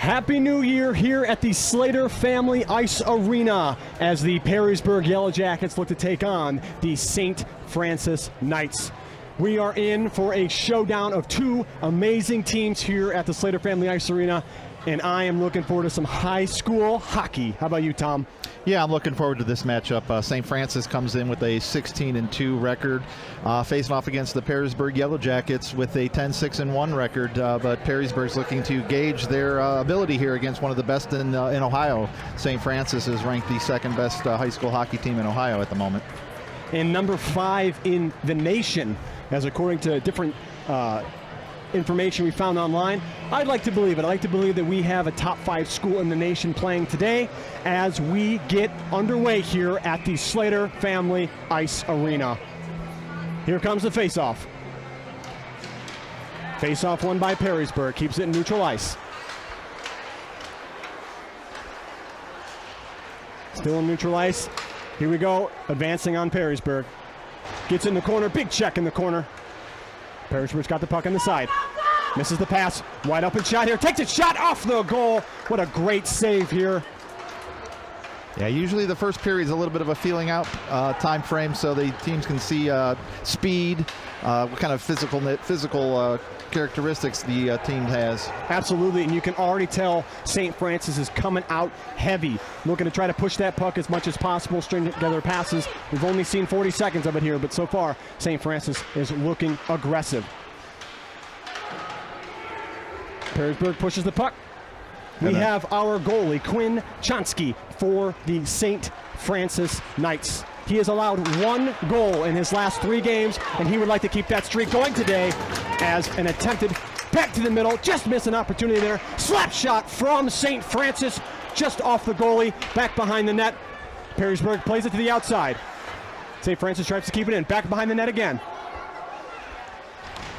Happy New Year here at the Slater Family Ice Arena as the Perrysburg Yellow Jackets look to take on the St. Francis Knights. We are in for a showdown of two amazing teams here at the Slater Family Ice Arena, and I am looking forward to some high school hockey. How about you, Tom? Yeah, I'm looking forward to this matchup. St. Francis comes in with a 16-2 record, facing off against the Perrysburg Yellow Jackets with a 10-6-1 record. But Perrysburg's looking to gauge their ability here against one of the best in Ohio. St. Francis is ranked the second best high school hockey team in Ohio at the moment. And number 5 in the nation, as according to different information we found online. I'd like to believe it. I'd like to believe that we have a top 5 school in the nation playing today as we get underway here at the Slater Family Ice Arena. Here comes the face-off. Face-off won by Perrysburg. Keeps it in neutral ice. Still in neutral ice. Here we go. Advancing on Perrysburg. Gets in the corner. Big check in the corner. Perrysburg's got the puck on the side. Misses the pass. Wide open shot here. Takes a shot off the goal. What a great save here. Yeah, usually the first period is a little bit of a feeling out time frame, so the teams can see speed, what kind of physical characteristics the team has. Absolutely, and you can already tell St. Francis is coming out heavy, looking to try to push that puck as much as possible, string together passes. We've only seen 40 seconds of it here, but so far, St. Francis is looking aggressive. Perrysburg pushes the puck. We have our goalie, Quinn Chonsky, for the St. Francis Knights. He has allowed 1 goal in his last 3 games, and he would like to keep that streak going today as an attempted back to the middle. Just missed an opportunity there. Slap shot from St. Francis, just off the goalie, back behind the net. Perrysburg plays it to the outside. St. Francis tries to keep it in, back behind the net again.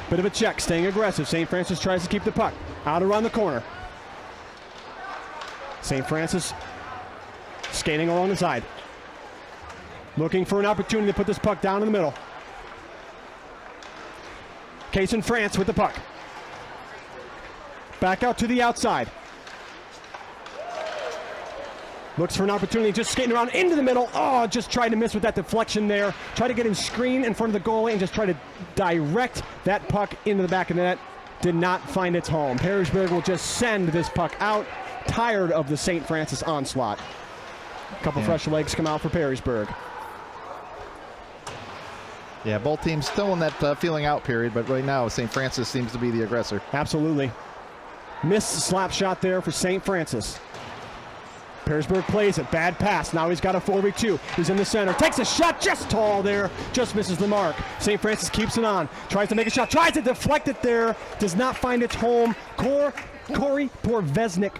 Bit of a check, staying aggressive. St. Francis tries to keep the puck out around the corner. St. Francis skating along the side. Looking for an opportunity to put this puck down in the middle. Case in France with the puck. Back out to the outside. Looks for an opportunity, just skating around into the middle. Oh, just tried to miss with that deflection there. Try to get his screen in front of the goalie and just try to direct that puck into the back of the net. Did not find its home. Perrysburg will just send this puck out, tired of the St. Francis onslaught. A couple fresh legs come out for Perrysburg. Yeah, both teams still in that feeling out period, but right now St. Francis seems to be the aggressor. Absolutely. Missed the slap shot there for St. Francis. Perrysburg plays it. Bad pass. Now he's got a 4v2. He's in the center. Takes a shot just tall there. Just misses the mark. St. Francis keeps it on. Tries to make a shot. Tries to deflect it there. Does not find its home. Cole Porveznik,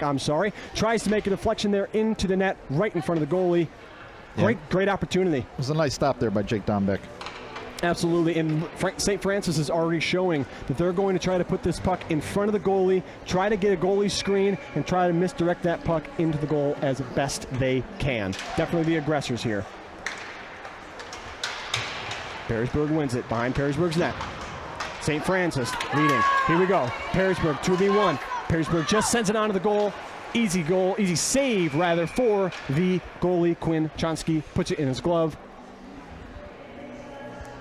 I'm sorry. Tries to make a deflection there into the net right in front of the goalie. Great opportunity. It was a nice stop there by Jake Dombeck. Absolutely, and St. Francis is already showing that they're going to try to put this puck in front of the goalie, try to get a goalie screen, and try to misdirect that puck into the goal as best they can. Definitely the aggressors here. Perrysburg wins it behind Perrysburg's net. St. Francis leading. Here we go. Perrysburg 2v1. Perrysburg just sends it onto the goal. Easy save rather for the goalie, Quinn Chonsky. Puts it in his glove.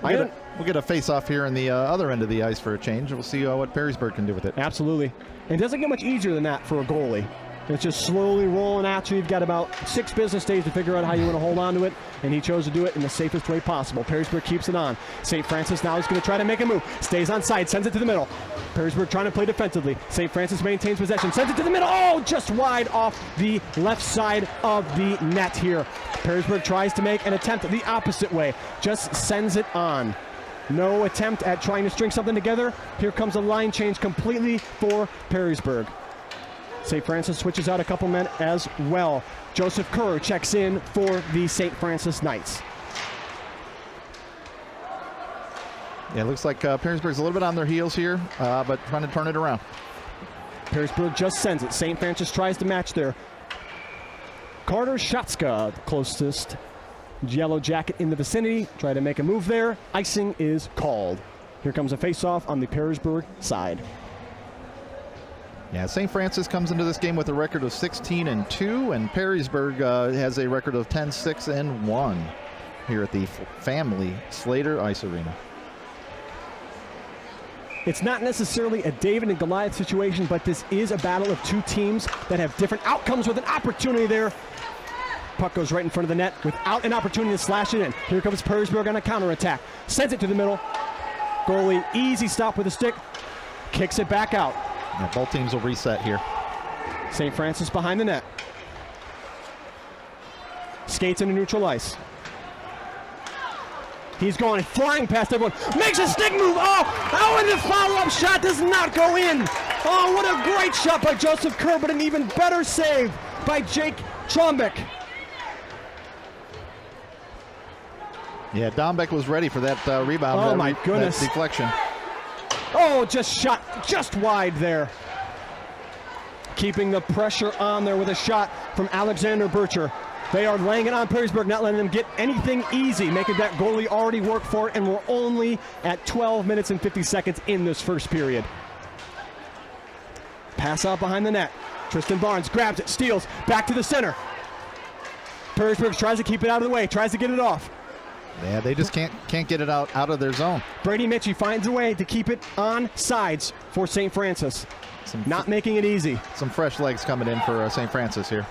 We'll get a face-off here in the other end of the ice for a change. We'll see what Perrysburg can do with it. Absolutely. And it doesn't get much easier than that for a goalie. It's just slowly rolling at you. You've got about 6 business days to figure out how you want to hold on to it, and he chose to do it in the safest way possible. Perrysburg keeps it on. St. Francis now is going to try to make a move. Stays on side, sends it to the middle. Perrysburg trying to play defensively. St. Francis maintains possession, sends it to the middle. Oh, just wide off the left side of the net here. Perrysburg tries to make an attempt the opposite way. Just sends it on. No attempt at trying to string something together. Here comes a line change completely for Perrysburg. St. Francis switches out a couple men as well. Joseph Kerr checks in for the St. Francis Knights. Yeah, it looks like Perrysburg's a little bit on their heels here, but trying to turn it around. Perrysburg just sends it. St. Francis tries to match there. Carter Schatzka, the closest Yellow Jacket in the vicinity. Try to make a move there. Icing is called. Here comes a face-off on the Perrysburg side. Yeah, St. Francis comes into this game with a record of 16-2, and Perrysburg has a record of 10-6-1 here at the family Slater Ice Arena. It's not necessarily a David and Goliath situation, but this is a battle of two teams that have different outcomes with an opportunity there. Puck goes right in front of the net without an opportunity to slash it in. Here comes Perrysburg on a counterattack. Sends it to the middle. Goalie, easy stop with a stick. Kicks it back out. Yeah, both teams will reset here. St. Francis behind the net. Skates into neutral ice. He's going flying past everyone. Makes a stick move. Oh, and the follow-up shot does not go in. Oh, what a great shot by Joseph Kerr, but an even better save by Jake Trombeck. Yeah, Dombeck was ready for that rebound. Oh, my goodness. That deflection. Oh, just shot just wide there. Keeping the pressure on there with a shot from Alexander Bircher. They are laying it on Perrysburg, not letting them get anything easy, making that goalie already work for it, and we're only at 12 minutes and 50 seconds in this first period. Pass out behind the net. Tristan Barnes grabs it, steals, back to the center. Perrysburg tries to keep it out of the way, tries to get it off. Yeah, they just can't get it out of their zone. Brady Mitchie finds a way to keep it on sides for St. Francis. Not making it easy. Some fresh legs coming in for St. Francis here.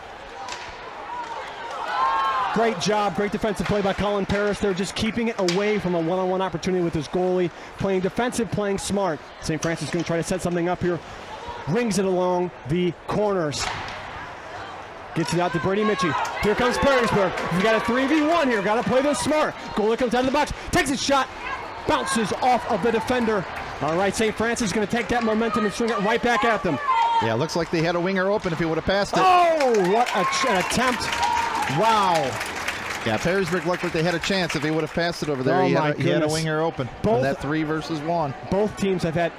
Great job, great defensive play by Colin Parris. They're just keeping it away from a one-on-one opportunity with this goalie. Playing defensive, playing smart. St. Francis is going to try to set something up here. Rings it along the corners. Gets it out to Brady Mitchie. Here comes Perrysburg. You got a 3v1 here. Got to play this smart. Goalie comes out of the box. Takes a shot. Bounces off of the defender. All right, St. Francis is going to take that momentum and swing it right back at them. Yeah, looks like they had a winger open if he would have passed it. Oh, what an attempt. Wow. Yeah, Perrysburg looked like they had a chance if he would have passed it over there. Oh, He had a winger open. Both, that 3 versus 1. Both teams have had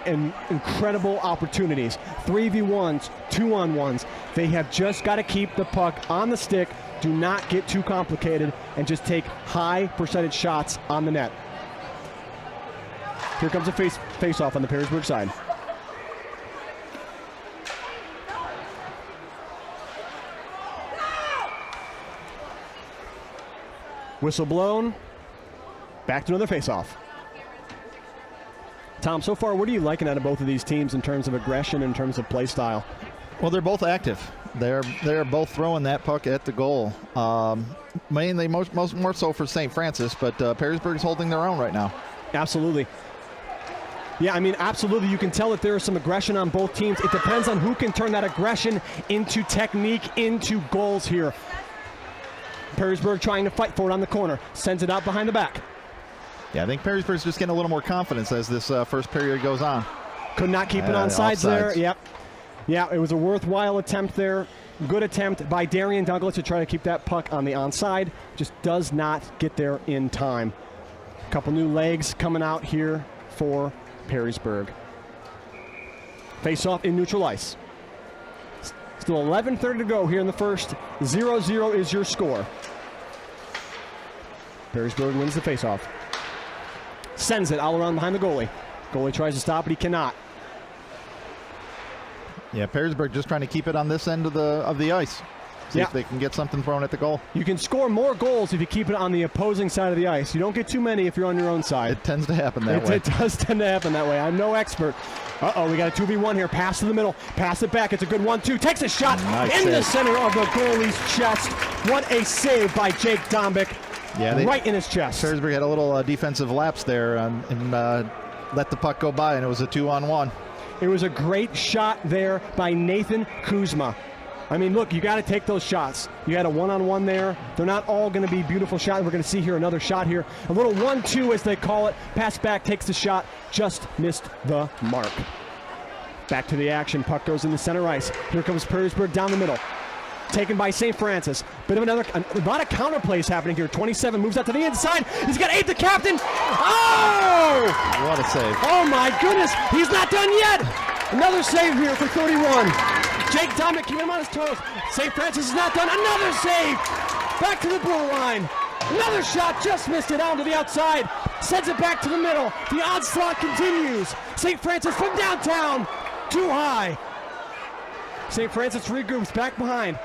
incredible opportunities. 3v1s, 2-on-1s. They have just got to keep the puck on the stick, do not get too complicated, and just take high percentage shots on the net. Here comes a face-off on the Perrysburg side. Whistle blown. Back to another face-off. Tom, so far, what are you liking out of both of these teams in terms of aggression, in terms of play style? Well, they're both active. They're both throwing that puck at the goal. Mainly, more so for St. Francis, but Perrysburg's holding their own right now. Absolutely. Yeah, I mean, absolutely. You can tell that there is some aggression on both teams. It depends on who can turn that aggression into technique, into goals here. Perrysburg trying to fight for it on the corner. Sends it out behind the back. Yeah, I think Perrysburg's just getting a little more confidence as this first period goes on. Could not keep it on sides there. Yep. Yeah, it was a worthwhile attempt there. Good attempt by Darian Douglas to try to keep that puck on the onside. Just does not get there in time. A couple new legs coming out here for Perrysburg. Face off in neutral ice. Still 11:30 to go here in the first. 0-0 is your score. Perrysburg wins the faceoff. Sends it all around behind the goalie. Goalie tries to stop it, he cannot. Yeah, Perrysburg just trying to keep it on this end of the ice. See if they can get something thrown at the goal. You can score more goals if you keep it on the opposing side of the ice. You don't get too many if you're on your own side. It tends to happen that way. It does tend to happen that way. I'm no expert. Uh-oh, we got a 2v1 here. Pass to the middle. Pass it back. It's a good 1-2. Takes a shot in the center of the goalie's chest. What a save by Jake Dombeck. Yeah, right in his chest. Perrysburg had a little defensive lapse there and let the puck go by, and it was a 2-on-1. It was a great shot there by Nathan Kuzma. I mean, look, you got to take those shots. You had a one-on-one there. They're not all going to be beautiful shots. We're going to see here another shot here. A little 1-2 as they call it. Pass back, takes the shot, just missed the mark. Back to the action. Puck goes in the center ice. Here comes Perrysburg down the middle. Taken by St. Francis. Bit of a lot of counter plays happening here. 27 moves out to the inside. He's got 8, the captain. Oh! What a save. Oh my goodness. He's not done yet. Another save here for 31. Jake Dombeck keeping him on his toes. St. Francis is not done. Another save. Back to the blue line. Another shot. Just missed it out to the outside. Sends it back to the middle. The onslaught continues. St. Francis from downtown. Too high. St. Francis regroups back behind.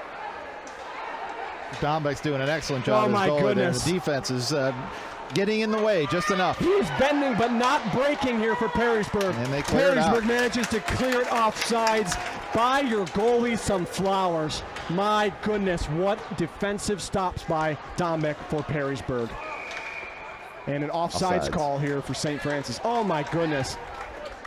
Dombeck's doing an excellent job. Oh, my goodness. The defense is getting in the way just enough. He's bending but not breaking here for Perrysburg. And they clear it out. Perrysburg manages to clear it off sides. Buy your goalie some flowers. My goodness, what defensive stops by Dombeck for Perrysburg. And an offsides call here for St. Francis. Oh my goodness.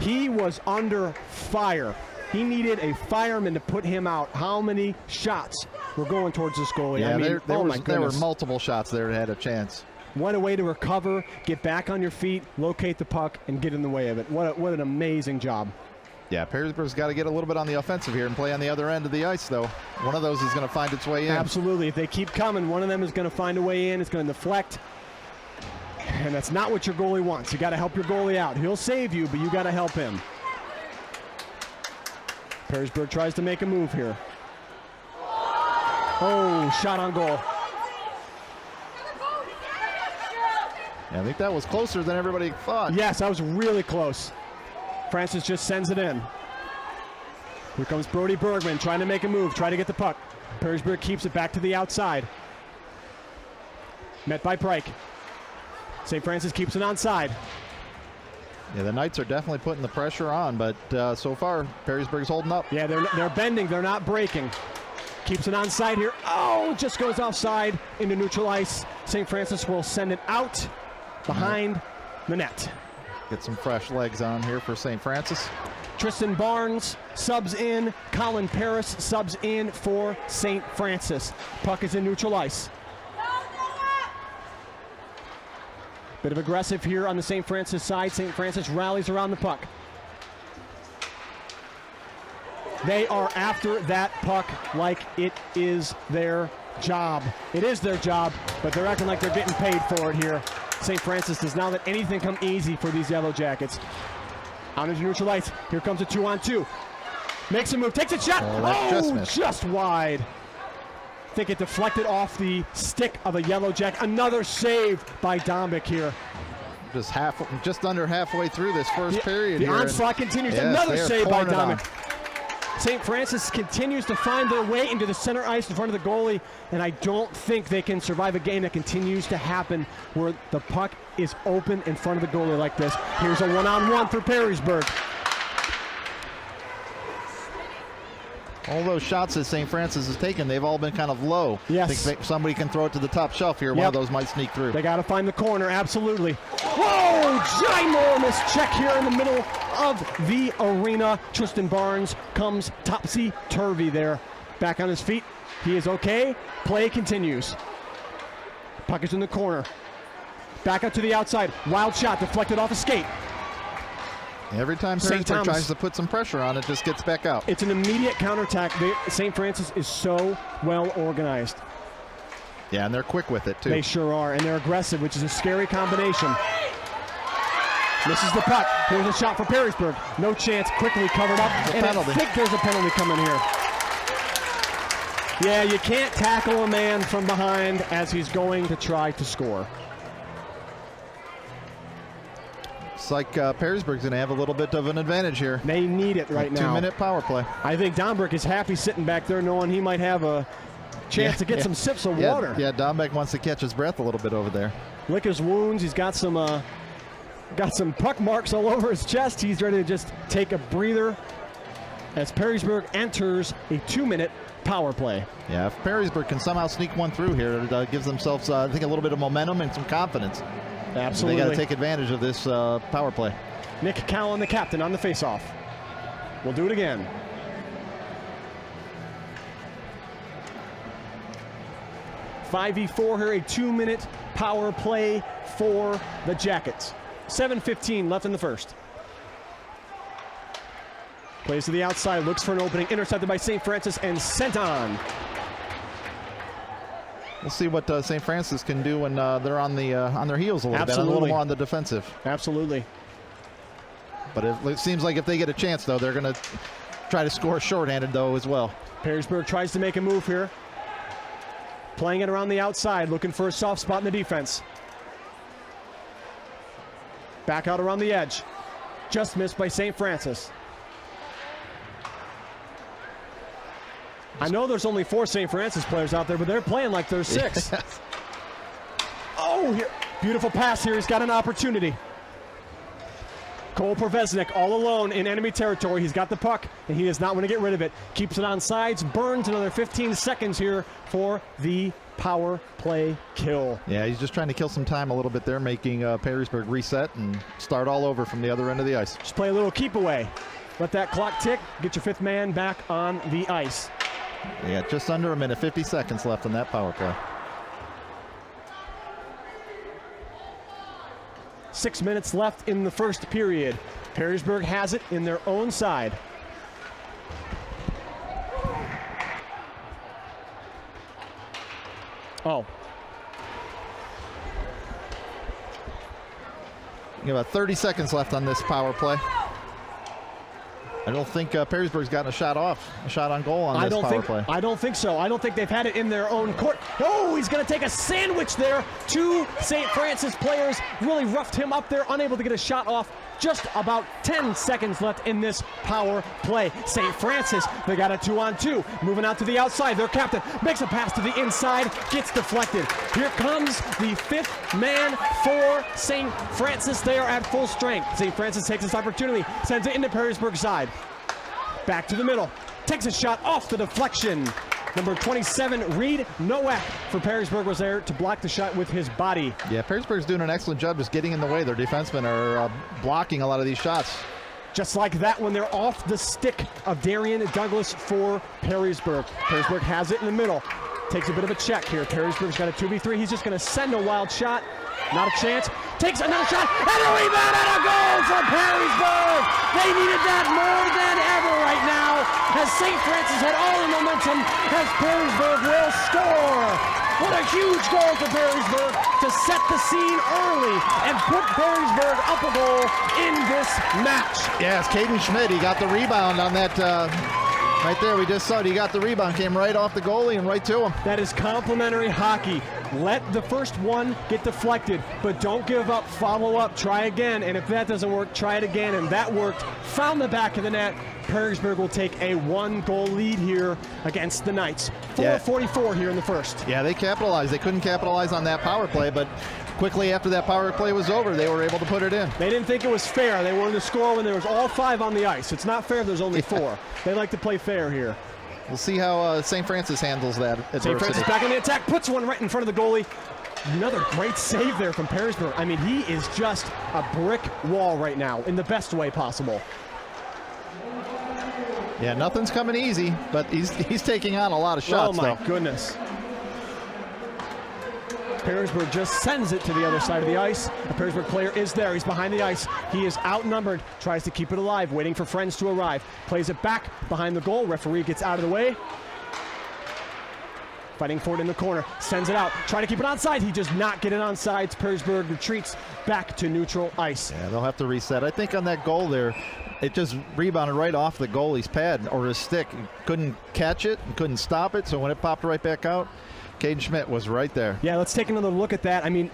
He was under fire. He needed a fireman to put him out. How many shots were going towards this goalie? Yeah, I mean, there were multiple shots there that had a chance. What a way to recover, get back on your feet, locate the puck, and get in the way of it. What an amazing job. Yeah, Perrysburg's got to get a little bit on the offensive here and play on the other end of the ice, though. One of those is going to find its way in. Absolutely. If they keep coming, one of them is going to find a way in. It's going to deflect. And that's not what your goalie wants. You got to help your goalie out. He'll save you, but you got to help him. Perrysburg tries to make a move here. Oh, shot on goal. Yeah, I think that was closer than everybody thought. Yes, that was really close. Francis just sends it in. Here comes Brody Bergman trying to make a move, try to get the puck. Perrysburg keeps it back to the outside. Met by Pryke. St. Francis keeps it onside. Yeah, the Knights are definitely putting the pressure on, but so far, Perrysburg's holding up. Yeah, they're bending, they're not breaking. Keeps it onside here. Oh, just goes offside into neutral ice. St. Francis will send it out behind the net. Get some fresh legs on here for St. Francis. Tristan Barnes subs in. Colin Paris subs in for St. Francis. Puck is in neutral ice. Bit of aggressive here on the St. Francis side. St. Francis rallies around the puck. They are after that puck like it is their job. It is their job, but they're acting like they're getting paid for it here. St. Francis does not let anything come easy for these Yellow Jackets. Out into neutral ice. Here comes a 2-on-2. Makes a move, takes a shot. Oh, just wide. I think it deflected off the stick of a Yellow Jacket. Another save by Dombeck here. Just under halfway through this first period. The onslaught continues. Yes, another save by Dombeck. on. St. Francis continues to find their way into the center ice in front of the goalie, and I don't think they can survive a game that continues to happen where the puck is open in front of the goalie like this. Here's a one-on-one for Perrysburg. All those shots that St. Francis has taken, they've all been kind of low. Yes. I think somebody can throw it to the top shelf here. One of those might sneak through. They got to find the corner, absolutely. Whoa, ginormous check here in the middle of the arena. Tristan Barnes comes topsy-turvy there. Back on his feet. He is okay. Play continues. Puck is in the corner. Back up to the outside. Wild shot deflected off a skate. Every time Perrysburg tries to put some pressure on it, just gets back out. It's an immediate counterattack. St. Francis is so well organized. Yeah, and they're quick with it, too. They sure are, and they're aggressive, which is a scary combination. Misses the puck. Here's a shot for Perrysburg. No chance. Quickly covered up. And I think there's a penalty coming here. Yeah, you can't tackle a man from behind as he's going to try to score. It's like Perrysburg's going to have a little bit of an advantage here. They need it right now. 2-minute power play. I think Dombeck is happy sitting back there knowing he might have a chance to get some sips of water. Yeah, Dombeck wants to catch his breath a little bit over there. Lick his wounds. He's got some puck marks all over his chest. He's ready to just take a breather as Perrysburg enters a 2-minute power play. Yeah, if Perrysburg can somehow sneak one through here, it gives themselves, I think, a little bit of momentum and some confidence. Absolutely. They got to take advantage of this power play. Nick Cowan, the captain, on the faceoff. We'll do it again. .5v4 here, a 2-minute power play for the Jackets. 7:15 left in the first. Plays to the outside, looks for an opening, intercepted by St. Francis and sent on. We'll see what St. Francis can do when they're on their heels a little bit, a little more on the defensive. Absolutely. But it seems like if they get a chance, though, they're going to try to score shorthanded, though, as well. Perrysburg tries to make a move here. Playing it around the outside, looking for a soft spot in the defense. Back out around the edge. Just missed by St. Francis. I know there's only 4 St. Francis players out there, but they're playing like there's 6. Yes. Oh, here. Beautiful pass here. He's got an opportunity. Cole Pervesnik all alone in enemy territory. He's got the puck, and he does not want to get rid of it. Keeps it on sides, burns another 15 seconds here for the power play kill. Yeah, he's just trying to kill some time a little bit there, making Perrysburg reset and start all over from the other end of the ice. Just play a little keep away. Let that clock tick. Get your 5th man back on the ice. Yeah, just under a minute, 50 seconds left on that power play. 6 minutes left in the first period. Perrysburg has it in their own side. Oh. You have about 30 seconds left on this power play. I don't think Perrysburg's gotten a shot on goal on this power play. I don't think so. I don't think they've had it in their own court. Oh, he's going to take a sandwich there. 2 St. Francis players really roughed him up there, unable to get a shot off. Just about 10 seconds left in this power play. St. Francis, they got a 2-on-2. Moving out to the outside. Their captain makes a pass to the inside, gets deflected. Here comes the 5th man for St. Francis. They are at full strength. St. Francis takes this opportunity, sends it into Perrysburg's side. Back to the middle. Takes a shot off the deflection. Number 27, Reed Nowak for Perrysburg was there to block the shot with his body. Yeah, Perrysburg's doing an excellent job just getting in the way. Their defensemen are blocking a lot of these shots. Just like that when they're off the stick of Darian Douglas for Perrysburg. Perrysburg has it in the middle. Takes a bit of a check here. Perrysburg's got a 2v3. He's just going to send a wild shot. Not a chance. Takes another shot. And a rebound and a goal for Perrysburg. They needed that more than ever right now, as St. Francis had all the momentum, as Perrysburg will score. What a huge goal for Perrysburg to set the scene early and put Perrysburg up a goal in this match. Yes, Caden Schmidt, he got the rebound on that. Right there, we just saw it. He got the rebound, came right off the goalie and right to him. That is complimentary hockey. Let the first one get deflected, but don't give up. Follow up, try again, and if that doesn't work, try it again, and that worked. Found the back of the net. Perrysburg will take a 1-goal lead here against the Knights. 4:44 here in the first. Yeah, they capitalized. They couldn't capitalize on that power play, but quickly after that power play was over, they were able to put it in. They didn't think it was fair. They wanted to score when there was all 5 on the ice. It's not fair if there's only 4. They like to play fair here. We'll see how St. Francis handles that adversity. St. Francis back on the attack, puts one right in front of the goalie. Another great save there from Perrysburg. I mean, he is just a brick wall right now in the best way possible. Yeah, nothing's coming easy, but he's taking on a lot of shots. Oh my though. goodness. Perrysburg just sends it to the other side of the ice. The Perrysburg player is there. He's behind the ice. He is outnumbered. Tries to keep it alive, waiting for friends to arrive. Plays it back behind the goal. Referee gets out of the way. Fighting for it in the corner. Sends it out. Trying to keep it onside. He does not get it onside. Perrysburg retreats back to neutral ice. Yeah, they'll have to reset. I think on that goal there, it just rebounded right off the goalie's pad or his stick. Couldn't catch it, couldn't stop it, so when it popped right back out, Caden Schmidt was right there. Yeah, let's take another look at that. I mean,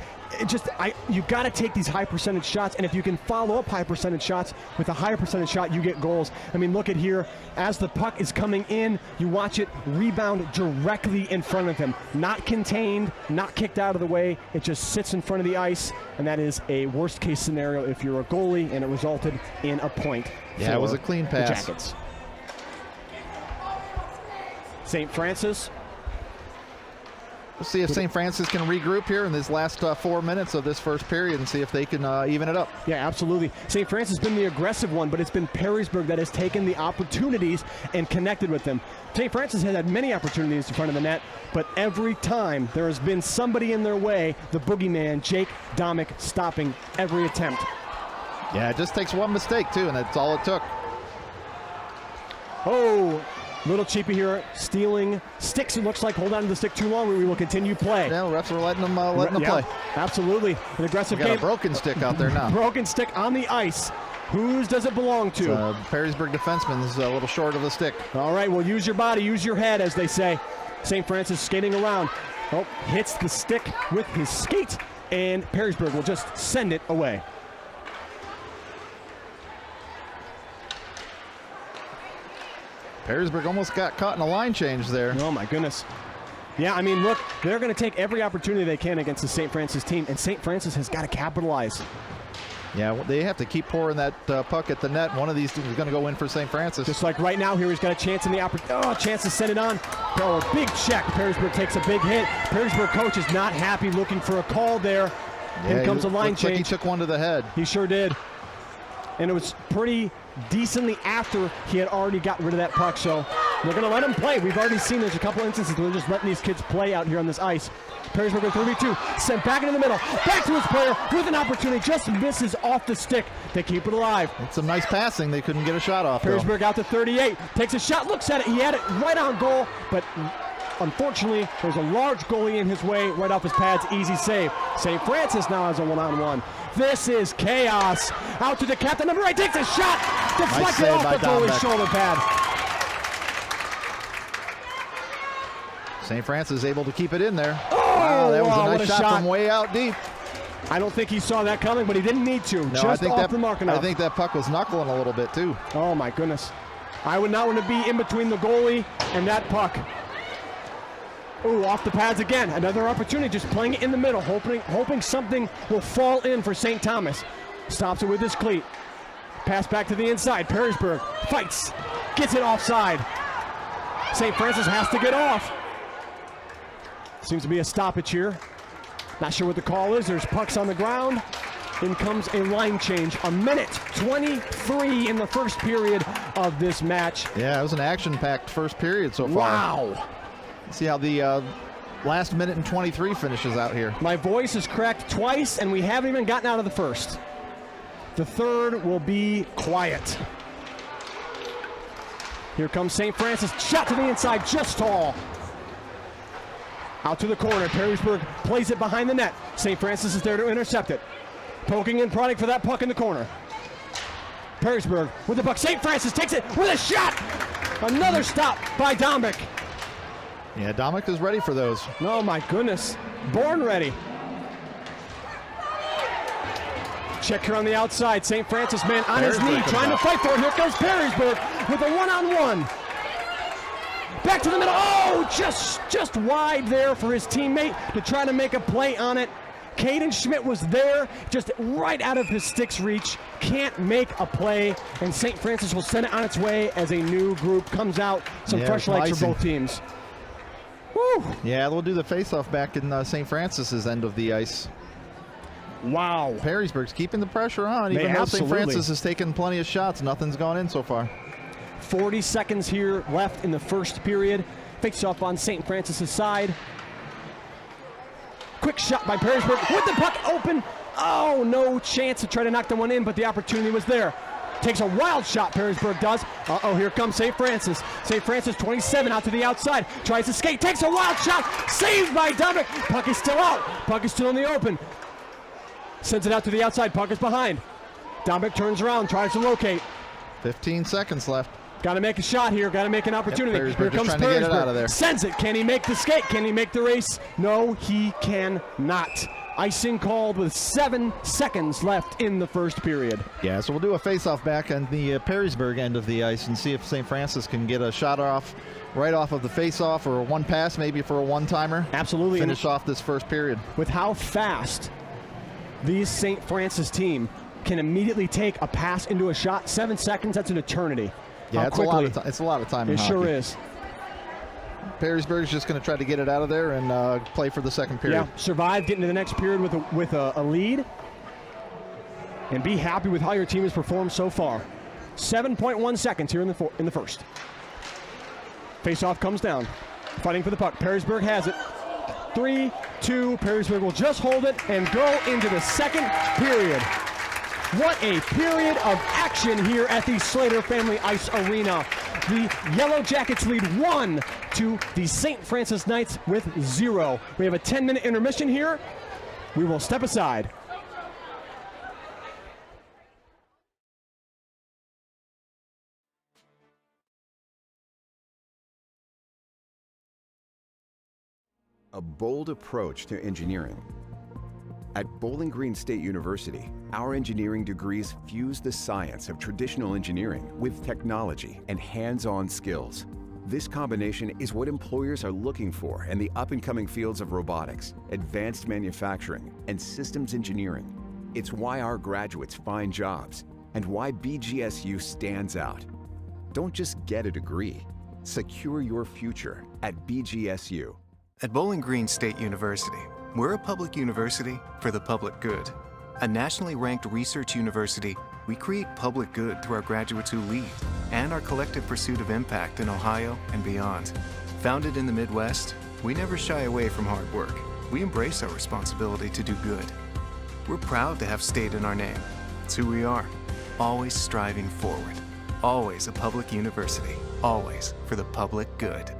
you got to take these high percentage shots, and if you can follow up high percentage shots with a higher percentage shot, you get goals. I mean, look at here. As the puck is coming in, you watch it rebound directly in front of him. Not contained, not kicked out of the way. It just sits in front of the ice, and that is a worst case scenario if you're a goalie, and it resulted in a point. Yeah, it was a clean pass. The Jackets. St. Francis. We'll see if St. Francis can regroup here in these last 4 minutes of this first period and see if they can even it up. Yeah, absolutely. St. Francis has been the aggressive one, but it's been Perrysburg that has taken the opportunities and connected with them. St. Francis has had many opportunities in front of the net, but every time there has been somebody in their way, the boogeyman, Jake Domick, stopping every attempt. Yeah, it just takes one mistake, too, and that's all it took. Oh, little cheapy here, stealing sticks. It looks like hold on to the stick too long. We will continue play. Yeah, refs are letting them play. Absolutely, an aggressive game. We got a broken stick out there now. Broken stick on the ice. Whose does it belong to? Perrysburg defenseman is a little short of the stick. All right, well, use your body, use your head, as they say. St. Francis skating around. Oh, hits the stick with his skate, and Perrysburg will just send it away. Perrysburg almost got caught in a line change there. Oh, my goodness. Yeah, I mean, look, they're going to take every opportunity they can against the St. Francis team, and St. Francis has got to capitalize. Yeah, they have to keep pouring that puck at the net. One of these teams is going to go in for St. Francis. Just like right now here, he's got a chance in the chance to send it on. Oh, big check. Perrysburg takes a big hit. Perrysburg coach is not happy, looking for a call there. Yeah, Here comes a line change. Like he took one to the head. He sure did. And it was pretty decently after he had already gotten rid of that puck, so they're going to let him play. We've already seen there's a couple instances where they're just letting these kids play out here on this ice. Perrysburg with 32, sent back into the middle, back to his player with an opportunity, just misses off the stick. They keep it alive. It's some nice passing. They couldn't get a shot off. Perrysburg out to 38, takes a shot, looks at it. He had it right on goal, but unfortunately, there's a large goalie in his way, right off his pads, easy save. St. Francis now has a one-on-one. This is chaos. Out to the captain, number 8, takes a shot, deflected off the goalie's shoulder pad. St. Francis is able to keep it in there. Oh, wow, that was a nice shot from way out deep. I don't think he saw that coming, but he didn't need to. No, just I think off the mark enough. I think that puck was knuckling a little bit too. Oh my goodness. I would not want to be in between the goalie and that puck. Ooh, off the pads again. Another opportunity, just playing it in the middle, hoping something will fall in for St. Thomas. Stops it with his cleat. Pass back to the inside. Perrysburg fights, gets it offside. St. Francis has to get off. Seems to be a stoppage here. Not sure what the call is. There's pucks on the ground. In comes a line change. A minute 23 in the first period of this match. Yeah, it was an action-packed first period so far. Wow. See how the last minute and 23 finishes out here. My voice is cracked twice, and we haven't even gotten out of the first. The third will be quiet. Here comes St. Francis. Shot to the inside, just tall. Out to the corner. Perrysburg plays it behind the net. St. Francis is there to intercept it. Poking in, prodding for that puck in the corner. Perrysburg with the puck. St. Francis takes it with a shot. Another stop by Dombick. Yeah, Dombick is ready for those. Oh my goodness. Born ready. Check here on the outside. St. Francis man on his knee trying to fight for it. Here comes Perrysburg with a one-on-one. Back to the middle. Oh, just wide there for his teammate to try to make a play on it. Caden Schmidt was there, just right out of his stick's reach. Can't make a play, and St. Francis will send it on its way as a new group comes out. Some fresh legs for both teams. Woo! Yeah, we'll do the face-off back in St. Francis's end of the ice. Wow. Perrysburg's keeping the pressure on, even though St. Francis has taken plenty of shots. Nothing's gone in so far. 40 seconds here left in the first period. Face off on St. Francis's side. Quick shot by Perrysburg with the puck open. Oh, no chance to try to knock the one in, but the opportunity was there. Takes a wild shot, Perrysburg does. Uh-oh, here comes St. Francis. St. Francis, 27, out to the outside. Tries to skate, takes a wild shot. Saved by Dombick. Puck is still out. Puck is still in the open. Sends it out to the outside. Puck is behind. Dombick turns around, tries to locate. 15 seconds left. Got to make a shot here. Got to make an opportunity. Yep, here comes trying to get it out of there. Sends it. Can he make the skate? Can he make the race? No, he cannot. Icing called with 7 seconds left in the first period. Yeah, so we'll do a face-off back on the Perrysburg end of the ice and see if St. Francis can get a shot off right off of the face-off or one pass maybe for a one-timer. Absolutely. Finish off this first period. With how fast these St. Francis team can immediately take a pass into a shot, 7 seconds, that's an eternity. Yeah, it's a lot of time. It's a lot of time. It sure is. Perrysburg's just going to try to get it out of there and play for the second period. Yeah, survive, get into the next period with a lead, and be happy with how your team has performed so far. 7.1 seconds here in the first. Face-off comes down. Fighting for the puck. Perrysburg has it. 3-2. Perrysburg will just hold it and go into the second period. What a period of action here at the Slater Family Ice Arena. The Yellow Jackets lead 1 to the St. Francis Knights with 0. We have a 10-minute intermission here. We will step aside. A bold approach to engineering, At Bowling Green State University, our engineering degrees fuse the science of traditional engineering with technology and hands-on skills. This combination is what employers are looking for in the up-and-coming fields of robotics, advanced manufacturing, and systems engineering. It's why our graduates find jobs and why BGSU stands out. Don't just get a degree. Secure your future at BGSU. At Bowling Green State University, we're a public university for the public good. A nationally ranked research university, we create public good through our graduates who lead and our collective pursuit of impact in Ohio and beyond. Founded in the Midwest, we never shy away from hard work. We embrace our responsibility to do good. We're proud to have state in our name. It's who we are, always striving forward. Always a public university, always for the public good.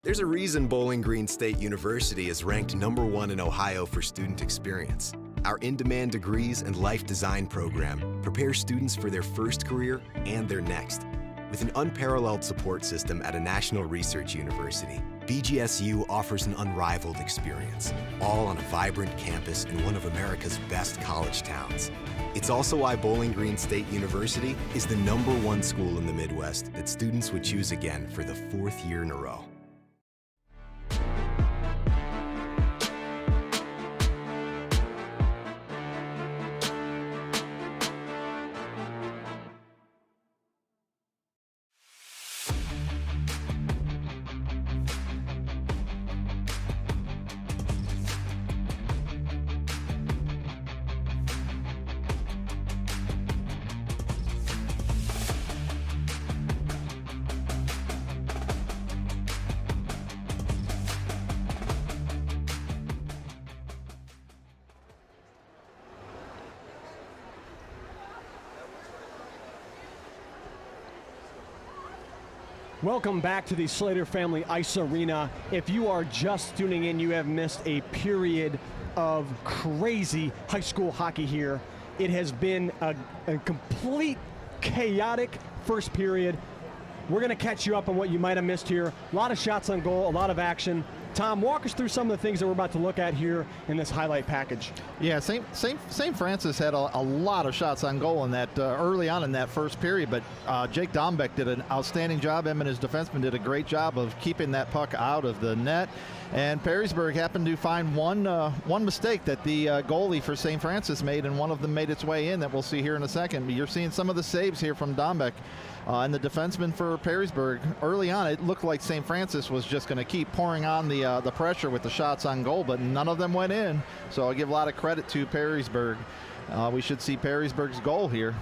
There's a reason Bowling Green State University is ranked #1 in Ohio for student experience. Our in-demand degrees and life design program prepare students for their first career and their next. With an unparalleled support system at a national research university, BGSU offers an unrivaled experience, all on a vibrant campus in one of America's best college towns. It's also why Bowling Green State University is the #1 school in the Midwest that students would choose again for the 4th year in a row. Welcome back to the Slater Family Ice Arena. If you are just tuning in, you have missed a period of crazy high school hockey here. It has been a complete chaotic first period. We're going to catch you up on what you might have missed here. A lot of shots on goal, a lot of action. Tom, walk us through some of the things that we're about to look at here in this highlight package. Yeah, St. Francis had a lot of shots on goal in that early on in that first period, but Jake Dombeck did an outstanding job. Him and his defenseman did a great job of keeping that puck out of the net. And Perrysburg happened to find one mistake that the goalie for St. Francis made, and one of them made its way in that we'll see here in a second. You're seeing some of the saves here from Dombeck. And the defenseman for Perrysburg, early on, it looked like St. Francis was just going to keep pouring on the pressure with the shots on goal, but none of them went in. So I give a lot of credit to Perrysburg. We should see Perrysburg's goal here.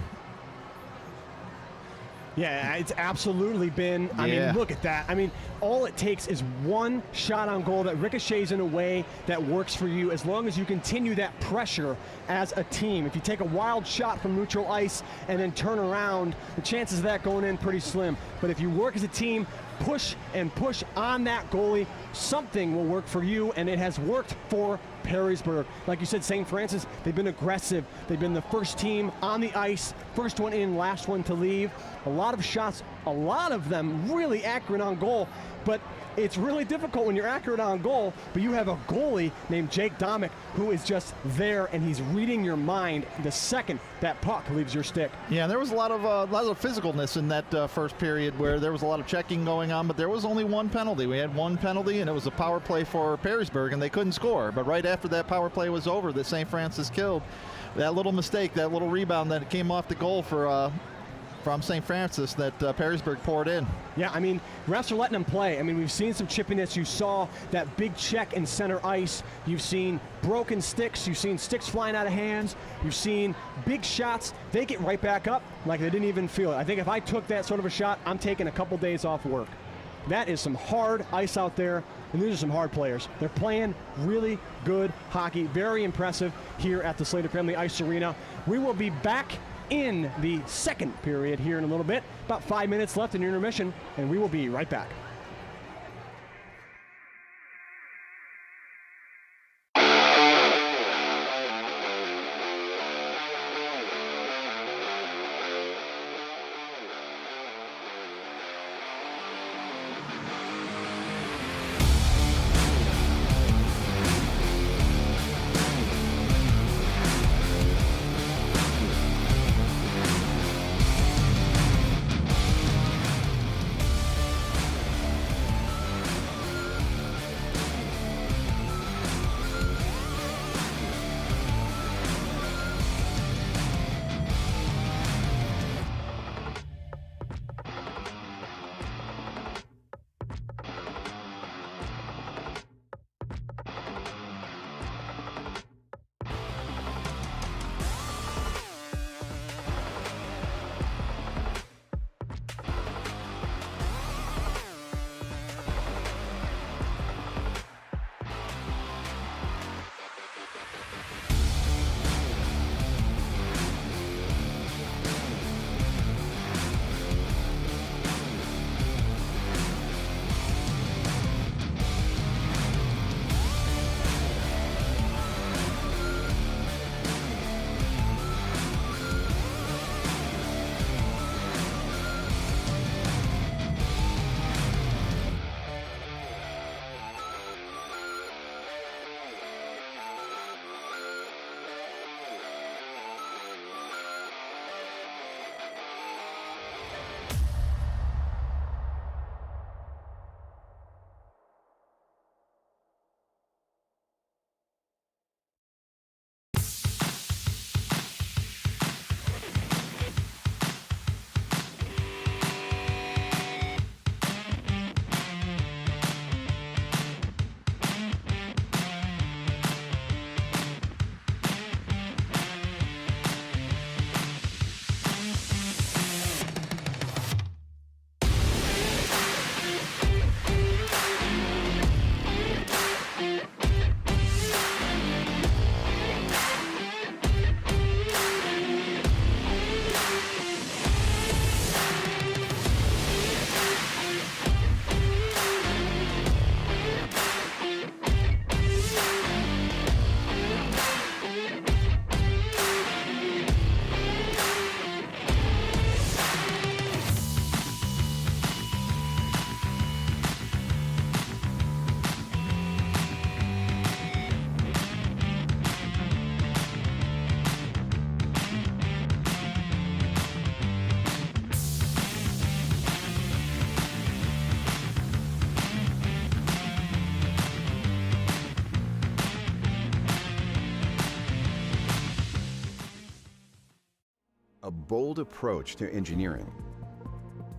Yeah, it's absolutely been, I mean, look at that. I mean, all it takes is one shot on goal that ricochets in a way that works for you, as long as you continue that pressure as a team. If you take a wild shot from neutral ice and then turn around, the chances of that going in pretty slim. But if you work as a team, push and push on that goalie, something will work for you, and it has worked for Perrysburg. Like you said, St. Francis, they've been aggressive. They've been the first team on the ice, first one in, last one to leave. A lot of shots, a lot of them really accurate on goal, but it's really difficult when you're accurate on goal, but you have a goalie named Jake Dombeck who is just there, and he's reading your mind the second that puck leaves your stick. Yeah, there was a lot of physicalness in that first period, where there was a lot of checking going on, but there was only one penalty. We had one penalty, and it was a power play for Perrysburg, and they couldn't score. But right after that power play was over, that St. Francis killed, that little mistake, that little rebound that came off the goal from St. Francis that Perrysburg poured in. Yeah, I mean, refs are letting them play. I mean, we've seen some chippiness. You saw that big check in center ice. You've seen broken sticks. You've seen sticks flying out of hands. You've seen big shots. They get right back up like they didn't even feel it. I think if I took that sort of a shot, I'm taking a couple days off work. That is some hard ice out there, and these are some hard players. They're playing really good hockey. Very impressive here at the Slater Family Ice Arena. We will be back in the second period here in a little bit. About 5 minutes left in intermission, and we will be right back. bold approach to engineering.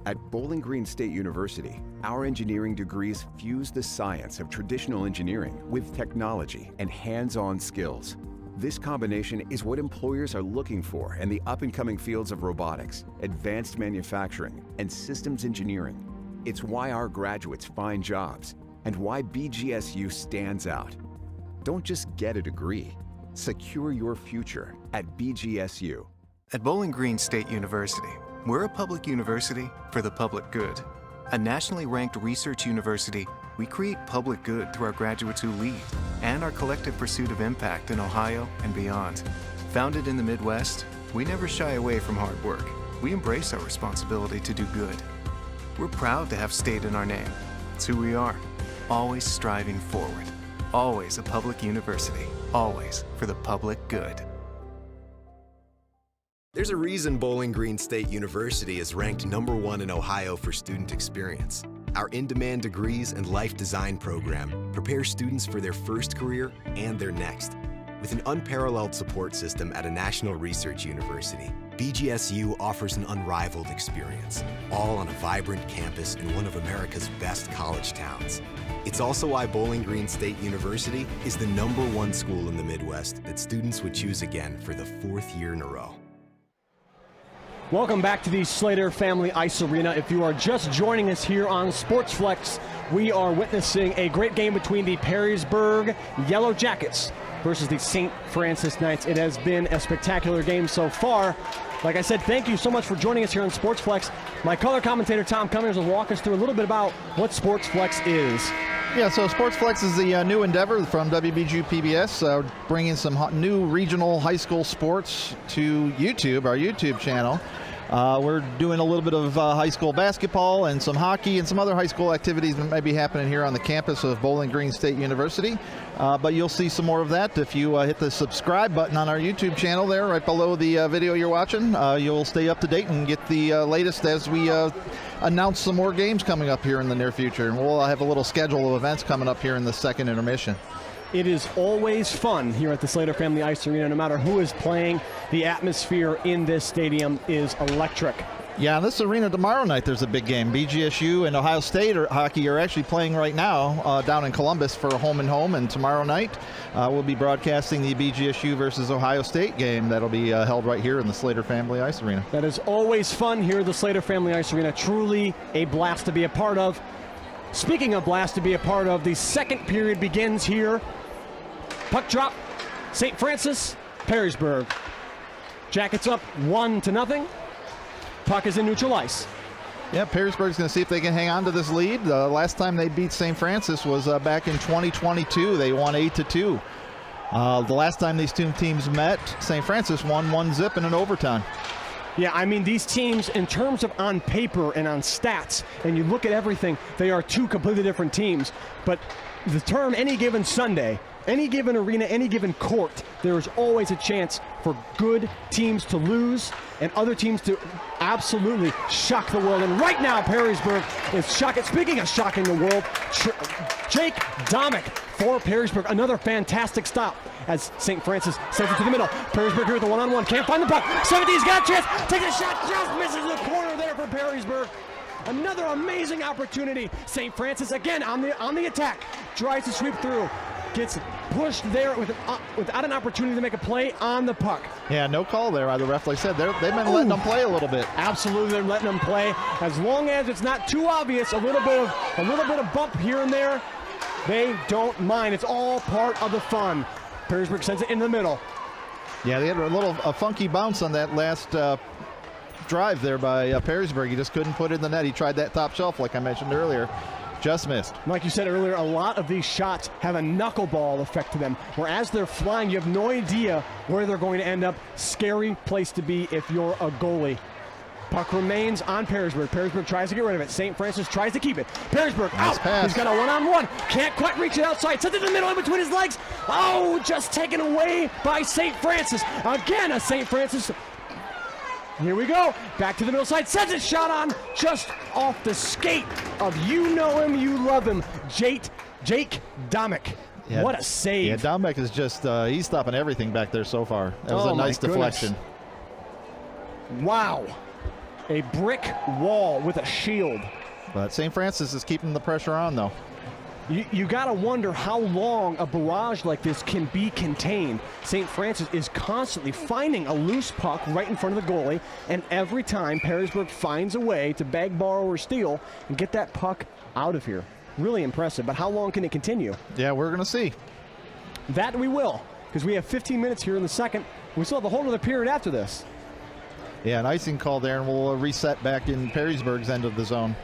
At Bowling Green State University, our engineering degrees fuse the science of traditional engineering with technology and hands-on skills. This combination is what employers are looking for in the up-and-coming fields of robotics, advanced manufacturing, and systems engineering. It's why our graduates find jobs and why BGSU stands out. Don't just get a degree. Secure your future at BGSU. At Bowling Green State University, we're a public university for the public good. A nationally ranked research university, we create public good through our graduates who lead and our collective pursuit of impact in Ohio and beyond. Founded in the Midwest, we never shy away from hard work. We embrace our responsibility to do good. We're proud to have state in our name. It's who we are, always striving forward. Always a public university, always for the public good. There's a reason Bowling Green State University is ranked #1 in Ohio for student experience. Our in-demand degrees and life design program prepare students for their first career and their next. With an unparalleled support system at a national research university, BGSU offers an unrivaled experience, all on a vibrant campus in one of America's best college towns. It's also why Bowling Green State University is the #1 school in the Midwest that students would choose again for the 4th year in a row. Welcome back to the Slater Family Ice Arena. If you are just joining us here on SportsFlex, we are witnessing a great game between the Perrysburg Yellow Jackets versus the St. Francis Knights. It has been a spectacular game so far. Like I said, thank you so much for joining us here on SportsFlex. My color commentator Tom Cummings will walk us through a little bit about what SportsFlex is. Yeah, so SportsFlex is the new endeavor from WBGU-PBS, bringing some new regional high school sports to YouTube, our YouTube channel. We're doing a little bit of high school basketball and some hockey and some other high school activities that might be happening here on the campus of Bowling Green State University. But you'll see some more of that if you hit the subscribe button on our YouTube channel there right below the video you're watching. You'll stay up to date and get the latest as we announce some more games coming up here in the near future. And we'll have a little schedule of events coming up here in the second intermission. It is always fun here at the Slater Family Ice Arena, no matter who is playing. The atmosphere in this stadium is electric. Yeah, in this arena tomorrow night there's a big game. BGSU and Ohio State hockey are actually playing right now down in Columbus for a home and home, and tomorrow night we'll be broadcasting the BGSU versus Ohio State game that'll be held right here in the Slater Family Ice Arena. That is always fun here at the Slater Family Ice Arena. Truly a blast to be a part of. Speaking of blast to be a part of, the second period begins here. Puck drop, St. Francis, Perrysburg. Jackets up 1-0. Puck is in neutral ice. Yeah, Perrysburg's going to see if they can hang on to this lead. The last time they beat St. Francis was back in 2022. They won 8-2. The last time these two teams met, St. Francis won 1-0 in an overtime. Yeah, I mean, these teams, in terms of on paper and on stats, and you look at everything, they are two completely different teams. But the term any given Sunday, any given arena, any given court, there is always a chance for good teams to lose and other teams to absolutely shock the world. And right now, Perrysburg is shocking. Speaking of shocking the world, Jake Domick for Perrysburg. Another fantastic stop as St. Francis sends it to the middle. Perrysburg here with the one-on-one. Can't find the puck. 70's got a chance. Takes a shot. Just misses the corner there for Perrysburg. Another amazing opportunity. St. Francis again on the attack. Tries to sweep through. Gets pushed there without an opportunity to make a play on the puck. Yeah, no call there. The ref, like I said, they've been letting them play a little bit. Absolutely, they're letting them play. As long as it's not too obvious, a little bit of bump here and there, they don't mind. It's all part of the fun. Perrysburg sends it in the middle. Yeah, they had a funky bounce on that last drive there by Perrysburg. He just couldn't put it in the net. He tried that top shelf, like I mentioned earlier. Just missed. Like you said earlier, a lot of these shots have a knuckleball effect to them, where as they're flying, you have no idea where they're going to end up. Scary place to be if you're a goalie. Puck remains on Perrysburg. Perrysburg tries to get rid of it. St. Francis tries to keep it. Perrysburg out. Pass. He's got a one-on-one. Can't quite reach it outside. Sends it in the middle in between his legs. Oh, just taken away by St. Francis. Again, a St. Francis. Here we go. Back to the middle side. Sends it shot on just off the skate of you know him, you love him, Jake Domick. Yeah, what a save. Yeah, Domick is just, he's stopping everything back there so far. That was a nice deflection. Wow. A brick wall with a shield. But St. Francis is keeping the pressure on, though. You got to wonder how long a barrage like this can be contained. St. Francis is constantly finding a loose puck right in front of the goalie, and every time Perrysburg finds a way to bag, borrow, or steal and get that puck out of here. Really impressive, but how long can it continue? Yeah, we're going to see. That we will, because we have 15 minutes here in the second. We still have a whole other period after this. Yeah, an icing call there, and we'll reset back in Perrysburg's end of the zone.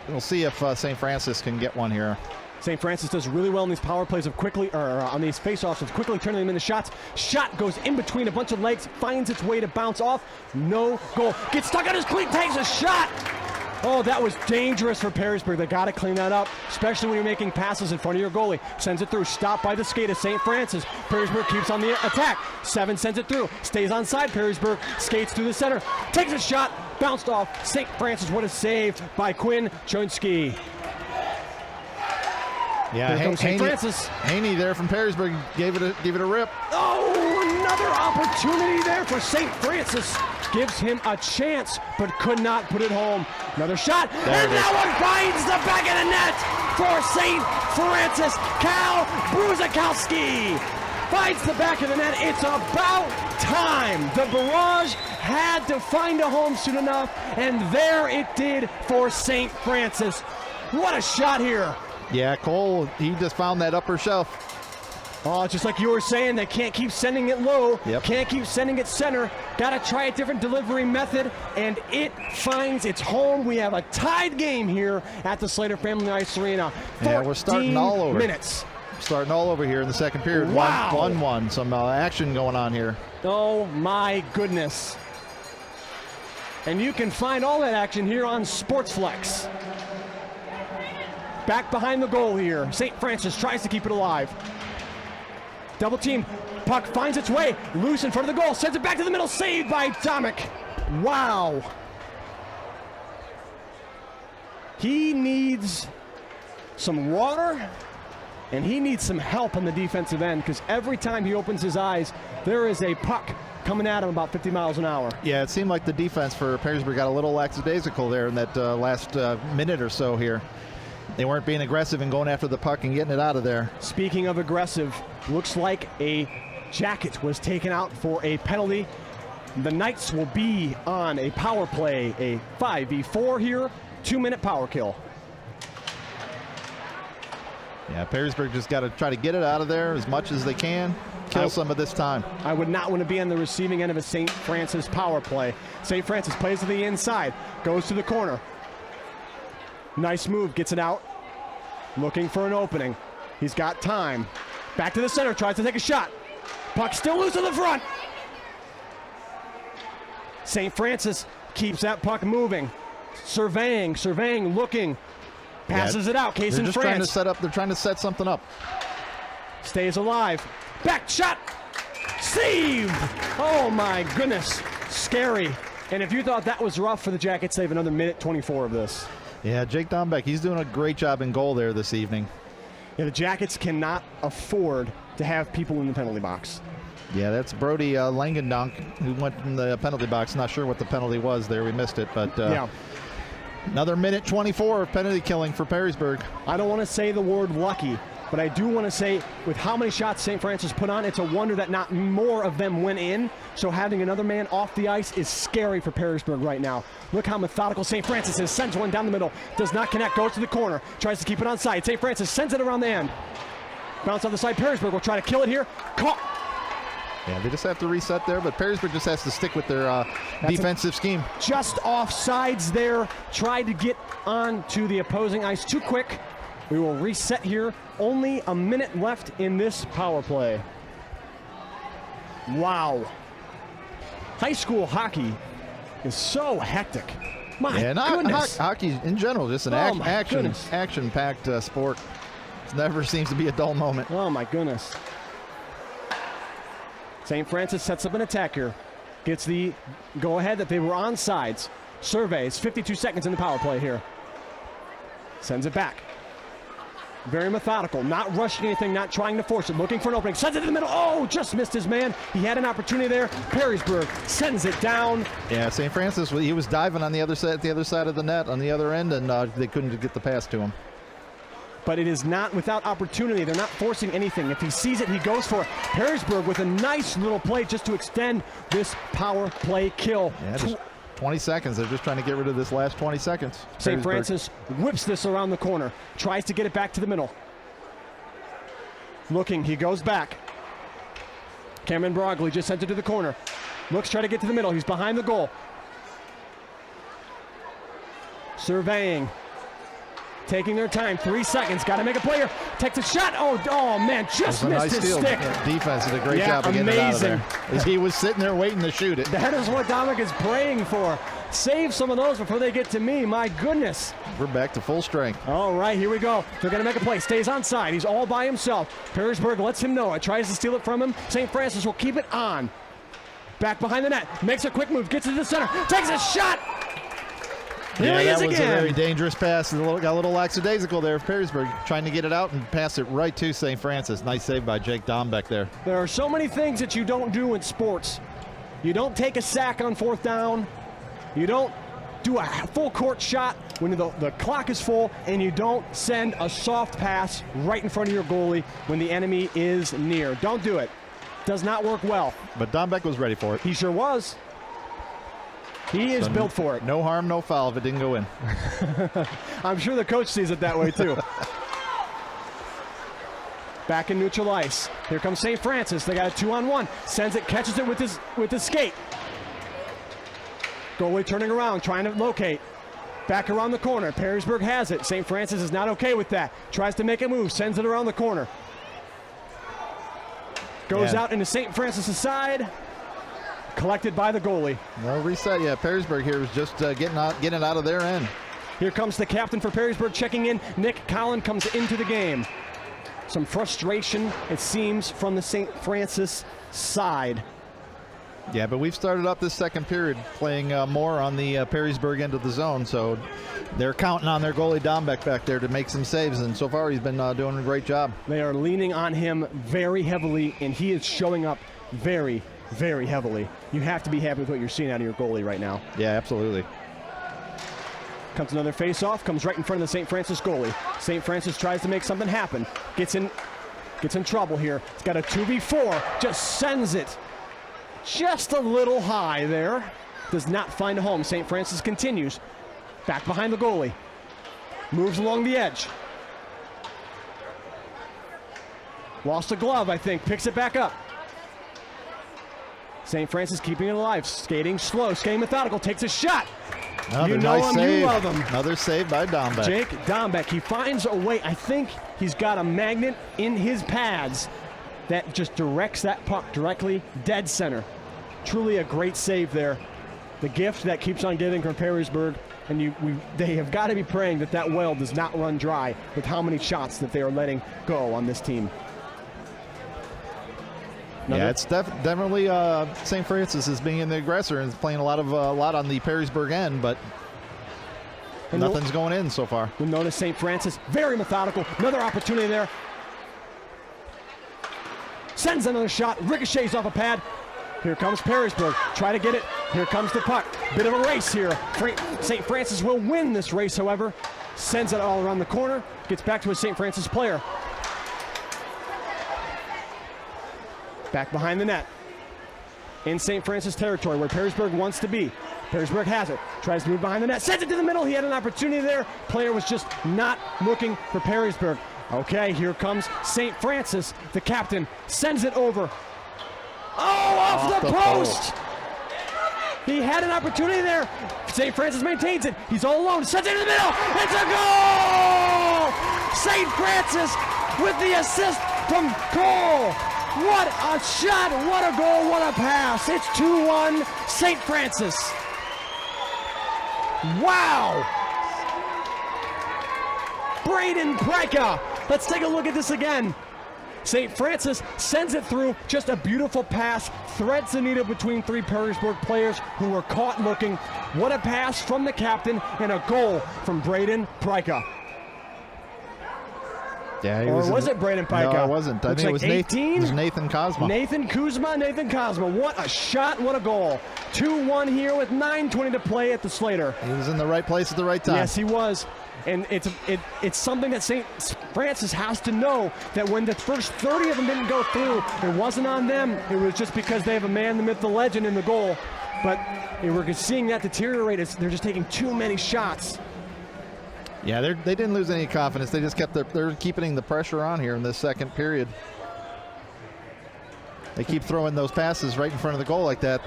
We'll see if St. Francis can get one here. St. Francis does really well in these power plays of quickly, or on these faceoffs of quickly turning them into shots. Shot goes in between a bunch of legs, finds its way to bounce off. No goal. Gets stuck on his cleat, takes a shot. Oh, that was dangerous for Perrysburg. They got to clean that up, especially when you're making passes in front of your goalie. Sends it through, stopped by the skate of St. Francis. Perrysburg keeps on the attack. 7 sends it through, stays on side. Perrysburg skates through the center, takes a shot, bounced off. St. Francis, what a save by Quinn Chonski. Yeah, Here comes St. Francis. Haney there from Perrysburg gave it a rip. Oh, another opportunity there for St. Francis. Gives him a chance, but could not put it home. Another shot, and that one finds the back of the net for St. Francis. Cal Bruzakowski finds the back of the net. It's about time. The barrage had to find a home soon enough, and there it did for St. Francis. What a shot here. Yeah, Cole, he just found that upper shelf. Oh, just like you were saying, they can't keep sending it low. Yep. Can't keep sending it center. Got to try a different delivery method, and it finds its home. We have a tied game here at the Slater Family Ice Arena. Yeah, we're starting all over. Minutes. Starting all over here in the second period. Wow. 1-1. Some action going on here. Oh, my goodness. And you can find all that action here on Sportsflex. Back behind the goal here. St. Francis tries to keep it alive. Double team. Puck finds its way. Loose in front of the goal. Sends it back to the middle. Saved by Tomic. Wow. He needs some water, and he needs some help on the defensive end, because every time he opens his eyes, there is a puck coming at him about 50 miles an hour. Yeah, it seemed like the defense for Perrysburg got a little lackadaisical there in that last minute or so here. They weren't being aggressive and going after the puck and getting it out of there. Speaking of aggressive, looks like a jacket was taken out for a penalty. The Knights will be on a power play, a 5v4 here, 2-minute power kill. Yeah, Perrysburg just got to try to get it out of there as much as they can. Kill some of this time. I would not want to be on the receiving end of a St. Francis power play. St. Francis plays to the inside, goes to the corner. Nice move, gets it out. Looking for an opening. He's got time. Back to the center, tries to take a shot. Puck still loose in the front. St. Francis keeps that puck moving. Surveying, looking. Passes it out. Case in France. They're trying to set something up. Stays alive. Back shot. Saved. Oh my goodness. Scary. And if you thought that was rough for the Jackets, they have another minute 24 of this. Yeah, Jake Dombeck, he's doing a great job in goal there this evening. Yeah, the Jackets cannot afford to have people in the penalty box. Yeah, that's Brody Langendonk, who went in the penalty box. Not sure what the penalty was there. We missed it, but yeah. Another minute 24 of penalty killing for Perrysburg. I don't want to say the word lucky, but I do want to say with how many shots St. Francis put on, it's a wonder that not more of them went in. So having another man off the ice is scary for Perrysburg right now. Look how methodical St. Francis is. Sends one down the middle. Does not connect. Goes to the corner. Tries to keep it on side. St. Francis sends it around the end. Bounce on the side. Perrysburg will try to kill it here. Caught. Yeah, they just have to reset there, but Perrysburg just has to stick with their defensive scheme. Just off sides there. Tried to get on to the opposing ice too quick. We will reset here. Only a minute left in this power play. Wow. High school hockey is so hectic. My goodness. Hockey in general, just an action-packed sport. It never seems to be a dull moment. Oh my goodness. St. Francis sets up an attack here. Gets the go-ahead that they were on sides. Surveys, 52 seconds in the power play here. Sends it back. Very methodical, not rushing anything, not trying to force it, looking for an opening, sends it to the middle. Oh, just missed his man. He had an opportunity there. Perrysburg sends it down. Yeah, St. Francis, he was diving on the other side of the net on the other end, and they couldn't get the pass to him. But it is not without opportunity. They're not forcing anything. If he sees it, he goes for it. Perrysburg with a nice little play just to extend this power play kill. Yeah, just 20 seconds. They're just trying to get rid of this last 20 seconds. St. Francis whips this around the corner, tries to get it back to the middle. Looking, he goes back. Cameron Brogley just sent it to the corner. Looks, try to get to the middle. He's behind the goal. Surveying. Taking their time, 3 seconds, got to make a play here. Takes a shot, oh man, just missed his stick. Defense did a great job of getting it out of there. He was sitting there waiting to shoot it. That is what Dominic is praying for. Save some of those before they get to me, my goodness. We're back to full strength. All right, here we go. They're going to make a play, stays on side. He's all by himself. Perrysburg lets him know it, tries to steal it from him. St. Francis will keep it on. Back behind the net, makes a quick move, gets it to the center, takes a shot. There he is that was again. a very dangerous pass. Got a little lackadaisical there. Perrysburg trying to get it out and pass it right to St. Francis. Nice save by Jake Dombeck there. There are so many things that you don't do in sports. You don't take a sack on 4th down. You don't do a full court shot when the clock is full, and you don't send a soft pass right in front of your goalie when the enemy is near. Don't do it. Does not work well. But Dombeck was ready for it. He sure was. He is built for it. No harm, no foul if it didn't go in. I'm sure the coach sees it that way too. Back in neutral ice. Here comes St. Francis. They got a 2-on-1. Sends it, catches it with his skate. Goalie turning around, trying to locate. Back around the corner. Perrysburg has it. St. Francis is not okay with that. Tries to make a move, sends it around the corner. Goes out into St. Francis' side. Collected by the goalie. No reset yet. Perrysburg here was just getting it out of their end. Here comes the captain for Perrysburg checking in. Nick Collin comes into the game. Some frustration, it seems, from the St. Francis side. Yeah, but we've started up this second period playing more on the Perrysburg end of the zone, so they're counting on their goalie Dombeck back there to make some saves, and so far he's been doing a great job. They are leaning on him very heavily, and he is showing up very, very heavily. You have to be happy with what you're seeing out of your goalie right now. Yeah, absolutely. Comes another face-off, comes right in front of the St. Francis goalie. St. Francis tries to make something happen. Gets in trouble here. It's got a 2v4, just sends it just a little high there. Does not find a home. St. Francis continues. Back behind the goalie. Moves along the edge. Lost a glove, I think. Picks it back up. St. Francis keeping it alive. Skating slow, skating methodical. Takes a shot. Another you know nice him, save. you love him. Another save by Dombeck. Jake Dombeck, he finds a way. I think he's got a magnet in his pads that just directs that puck directly dead center. Truly a great save there. The gift that keeps on giving from Perrysburg, and they have got to be praying that that well does not run dry with how many shots that they are letting go on this team. Yeah, it's definitely St. Francis is being the aggressor and is playing a lot on the Perrysburg end, but nothing's going in so far. We'll notice St. Francis, very methodical. Another opportunity there. Sends another shot, ricochets off a pad. Here comes Perrysburg, try to get it. Here comes the puck. Bit of a race here. St. Francis will win this race, however. Sends it all around the corner, gets back to a St. Francis player. Back behind the net. In St. Francis territory where Perrysburg wants to be. Perrysburg has it. Tries to move behind the net. Sends it to the middle. He had an opportunity there. Player was just not looking for Perrysburg. Okay, here comes St. Francis. The captain sends it over. Oh, off the post! He had an opportunity there. St. Francis maintains it. He's all alone. Sends it in the middle. It's a goal! St. Francis with the assist from Cole. What a shot, what a goal, what a pass. It's 2-1, St. Francis. Wow. Braden Pryka. Let's take a look at this again. St. Francis sends it through, just a beautiful pass, threads the needle between three Perrysburg players who were caught looking. What a pass from the captain and a goal from Braden Pryka. Yeah, or was it Braden Pika? No, it wasn't. I think it was 18? Nathan Kozma. Nathan Kozma. What a shot, what a goal. 2-1 here with 9:20 to play at the Slater. He was in the right place at the right time. Yes, he was. And it's something that St. Francis has to know, that when the first 30 of them didn't go through, it wasn't on them. It was just because they have a man, the myth, the legend in the goal. But we're seeing that deteriorate. They're just taking too many shots. Yeah, they didn't lose any confidence. They just they're keeping the pressure on here in this second period. They keep throwing those passes right in front of the goal like that.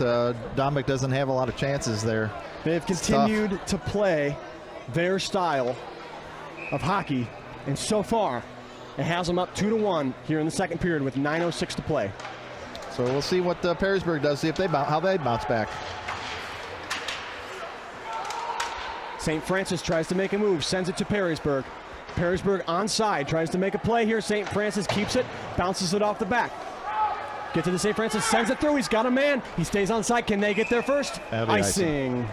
Dombeck doesn't have a lot of chances there. They've continued to play their style of hockey, and so far it has them up 2-1 here in the second period with 9:06 to play. So we'll see what Perrysburg does, see if how they bounce back. St. Francis tries to make a move, sends it to Perrysburg. Perrysburg onside, tries to make a play here. St. Francis keeps it, bounces it off the back. Get to the St. Francis, sends it through. He's got a man. He stays onside. Can they get there first? Icing.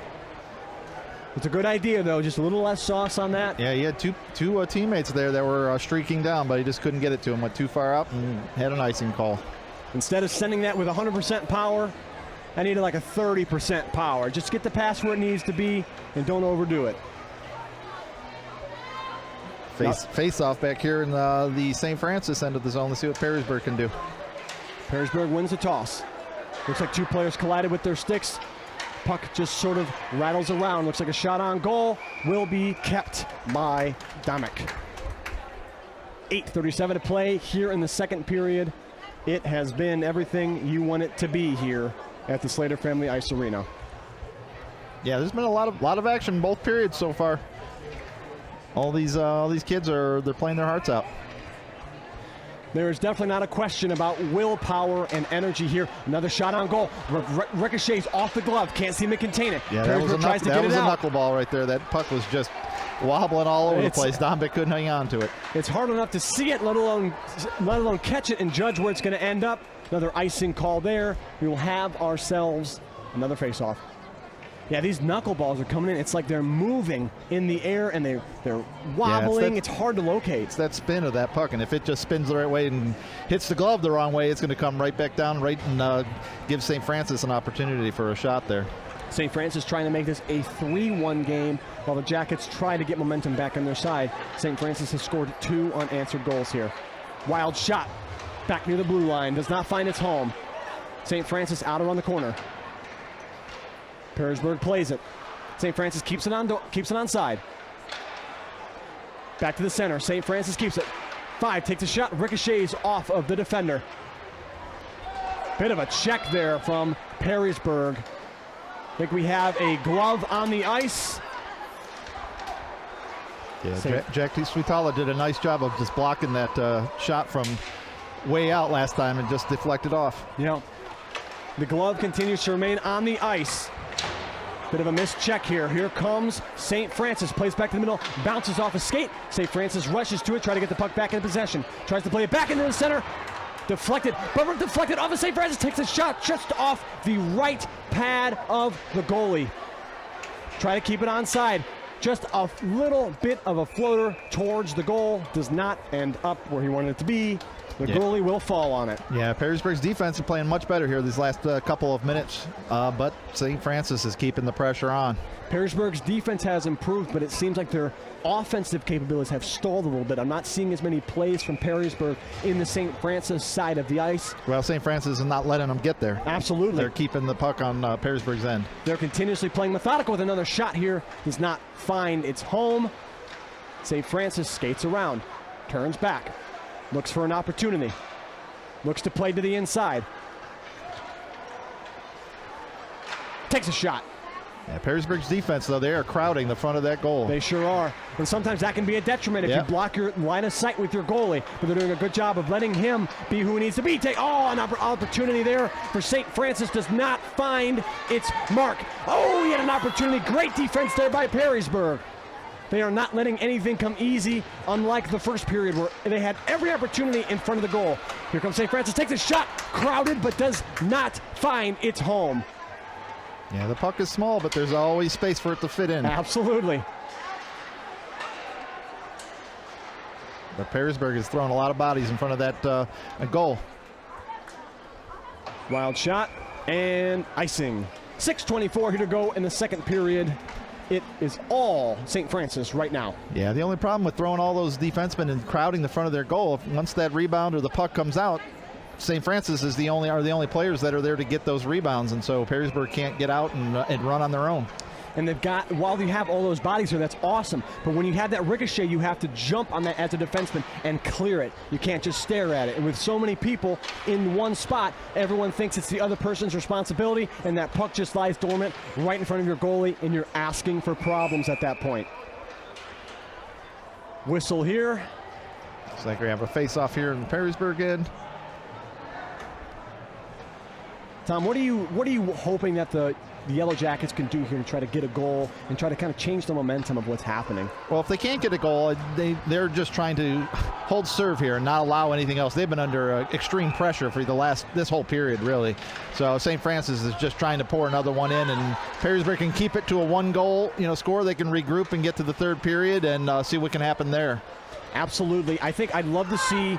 It's a good idea, though. Just a little less sauce on that. Yeah, he had two teammates there that were streaking down, but he just couldn't get it to him. Went too far up and had an icing call. Instead of sending that with 100% power, I needed like a 30% power. Just get the pass where it needs to be and don't overdo it. Face off back here in the St. Francis end of the zone. Let's see what Perrysburg can do. Perrysburg wins the toss. Looks like two players collided with their sticks. Puck just sort of rattles around. Looks like a shot on goal. Will be kept by Dombeck. 8:37 to play here in the second period. It has been everything you want it to be here at the Slater Family Ice Arena. Yeah, there's been a lot of action in both periods so far. All these kids they're playing their hearts out. There is definitely not a question about willpower and energy here. Another shot on goal. Ricochets off the glove. Can't seem to contain it. Yeah, that was a knuckleball right there. That puck was just wobbling all over the place. Dombeck couldn't hang on to it. It's hard enough to see it, let alone catch it and judge where it's going to end up. Another icing call there. We will have ourselves another face-off. Yeah, these knuckleballs are coming in. It's like they're moving in the air and they're wobbling. It's hard to locate. It's that spin of that puck, and if it just spins the right way and hits the glove the wrong way, it's going to come right back down, and give St. Francis an opportunity for a shot there. St. Francis trying to make this a 3-1 game while the Jackets try to get momentum back on their side. St. Francis has scored 2 unanswered goals here. Wild shot back near the blue line. Does not find its home. St. Francis out around the corner. Perrysburg plays it. St. Francis keeps it onside. Back to the center. St. Francis keeps it. 5 takes a shot. Ricochets off of the defender. Bit of a check there from Perrysburg. I think we have a glove on the ice. Yeah, Jack Sweetala did a nice job of just blocking that shot from way out last time and just deflected off. Yeah. The glove continues to remain on the ice. Bit of a missed check here. Here comes St. Francis. Plays back to the middle. Bounces off a skate. St. Francis rushes to it. Try to get the puck back in possession. Tries to play it back into the center. Deflected. Bummer deflected off of St. Francis. Takes a shot just off the right pad of the goalie. Try to keep it onside. Just a little bit of a floater towards the goal. Does not end up where he wanted it to be. The goalie will fall on it. Yeah, Perrysburg's defense is playing much better here these last couple of minutes, but St. Francis is keeping the pressure on. Perrysburg's defense has improved, but it seems like their offensive capabilities have stalled a little bit. I'm not seeing as many plays from Perrysburg in the St. Francis side of the ice. Well, St. Francis is not letting them get there. Absolutely. They're keeping the puck on Perrysburg's end. They're continuously playing methodical with another shot here. Does not find its home. St. Francis skates around, turns back. Looks for an opportunity. Looks to play to the inside. Takes a shot. Yeah, Perrysburg's defense, though, they are crowding the front of that goal. They sure are. And sometimes that can be a detriment if you block your line of sight with your goalie. But they're doing a good job of letting him be who he needs to be. An opportunity there for St. Francis. Does not find its mark. Oh, he had an opportunity. Great defense there by Perrysburg. They are not letting anything come easy, unlike the first period where they had every opportunity in front of the goal. Here comes St. Francis, takes a shot, crowded, but does not find its home. Yeah, the puck is small, but there's always space for it to fit in. Absolutely. But Perrysburg has thrown a lot of bodies in front of that goal. Wild shot and icing. 6:24 here to go in the second period. It is all St. Francis right now. Yeah, the only problem with throwing all those defensemen and crowding the front of their goal, once that rebound or the puck comes out, St. Francis is the only players that are there to get those rebounds, and so Perrysburg can't get out and run on their own. And they've got, while you have all those bodies here, that's awesome. But when you have that ricochet, you have to jump on that as a defenseman and clear it. You can't just stare at it. And with so many people in one spot, everyone thinks it's the other person's responsibility, and that puck just lies dormant right in front of your goalie, and you're asking for problems at that point. Whistle here. Looks like we have a face-off here in Perrysburg end. Tom, what are you hoping that the Yellow Jackets can do here to try to get a goal and try to kind of change the momentum of what's happening? Well, if they can't get a goal, they're just trying to hold serve here and not allow anything else. They've been under extreme pressure for this whole period, really. So St. Francis is just trying to pour another one in, and Perrysburg can keep it to a one-goal, score. They can regroup and get to the third period and see what can happen there. Absolutely. I think I'd love to see.